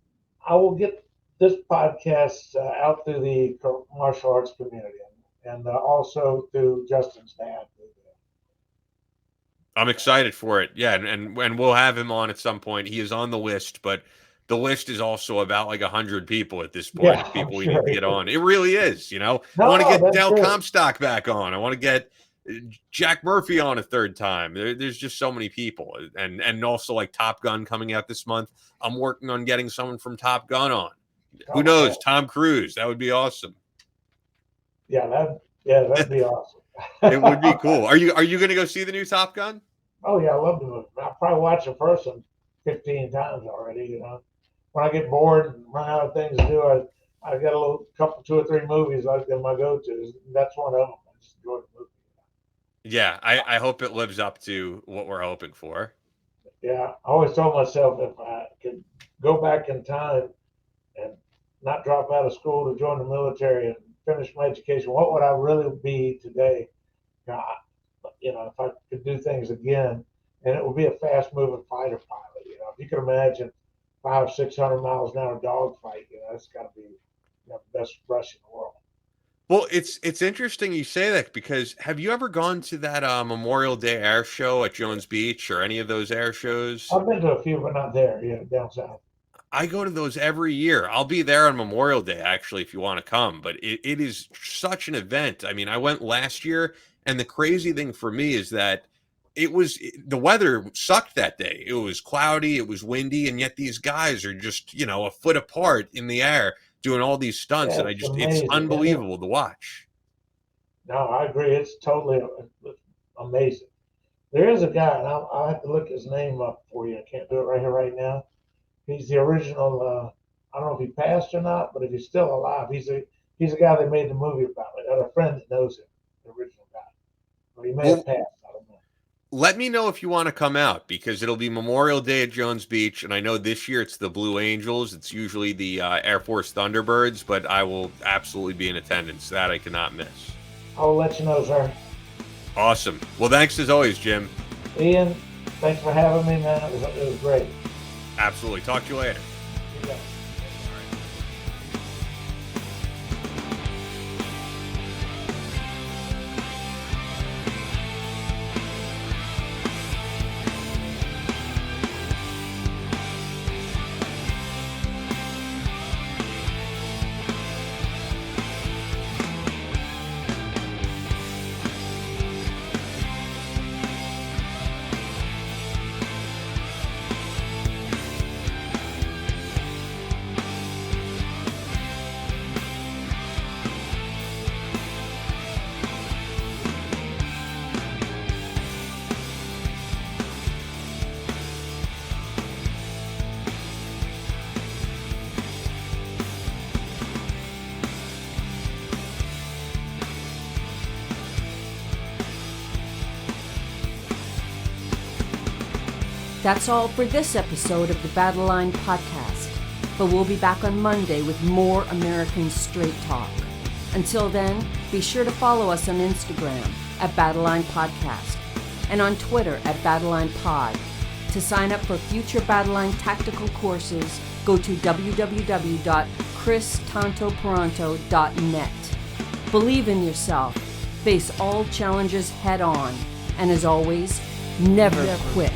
I will get this podcast out through the martial arts community and also through Justin's dad. I'm excited for it. Yeah, and we'll have him on at some point. He is on the list, but the list is also about like 100 people at this point. Yeah, People I'm we sure. need to get on. It really is. You know, I No, want to get that's Dale good. Comstock back on. I want to get Jack Murphy on a third time. There's just so many people, and also like Top Gun coming out this month. I'm working on getting someone from Top Gun on. Who knows? Okay. Tom Cruise. That would be awesome. Yeah, that'd be awesome. It would be cool. Are you going to go see the new Top Gun? Oh yeah, I love the movie. I probably watched the first one 15 times already. You know, when I get bored and run out of things to do, I got a couple, 2 or 3 movies like my go-tos. That's one of them. I just enjoy the movie. Yeah, I hope it lives up to what we're hoping for. Yeah, I always told myself if I could go back in time and not drop out of school to join the military and finish my education, what would I really be today? You know, if I could do things again, and it would be a fast-moving fighter pilot. You know, if you could imagine 500-600 miles an hour dogfight, you know, it's got to be the best rush in the world. Well, it's interesting you say that because have you ever gone to that Memorial Day air show at Jones Beach or any of those air shows? I've been to a few, but not there. Yeah, down south. I go to those every year. I'll be there on Memorial Day, actually, if you want to come. But it is such an event. I mean, I went last year, and the crazy thing for me is that the weather sucked that day. It was cloudy, it was windy, and yet these guys are just, you know, a foot apart in the air doing all these stunts. Yeah, And it's it's amazing. unbelievable to watch. No, I agree. It's totally amazing. There is a guy, and I'll have to look his name up for you. I can't do it right here, right now. He's the original. I don't know if he passed or not, but if he's still alive, he's a guy they made the movie about. I got a friend that knows him, the original guy. Or he may have passed. I don't know. Let me know if you want to come out because it'll be Memorial Day at Jones Beach. And I know this year it's the Blue Angels. It's usually the Air Force Thunderbirds, but I will absolutely be in attendance. That I cannot miss. I'll let you know, sir. Awesome. Well, thanks as always, Jim. Ian, thanks for having me, man. It was great. Absolutely. Talk to you later. You bet. That's all for this episode of the Battleline podcast, but we'll be back on Monday with more American Straight Talk. Until then, be sure to follow us on Instagram at Battleline Podcast and on Twitter at Battleline Pod. To sign up for future Battleline tactical courses, go to www.christantoparanto.net. Believe in yourself, face all challenges head on, and as always, never quit.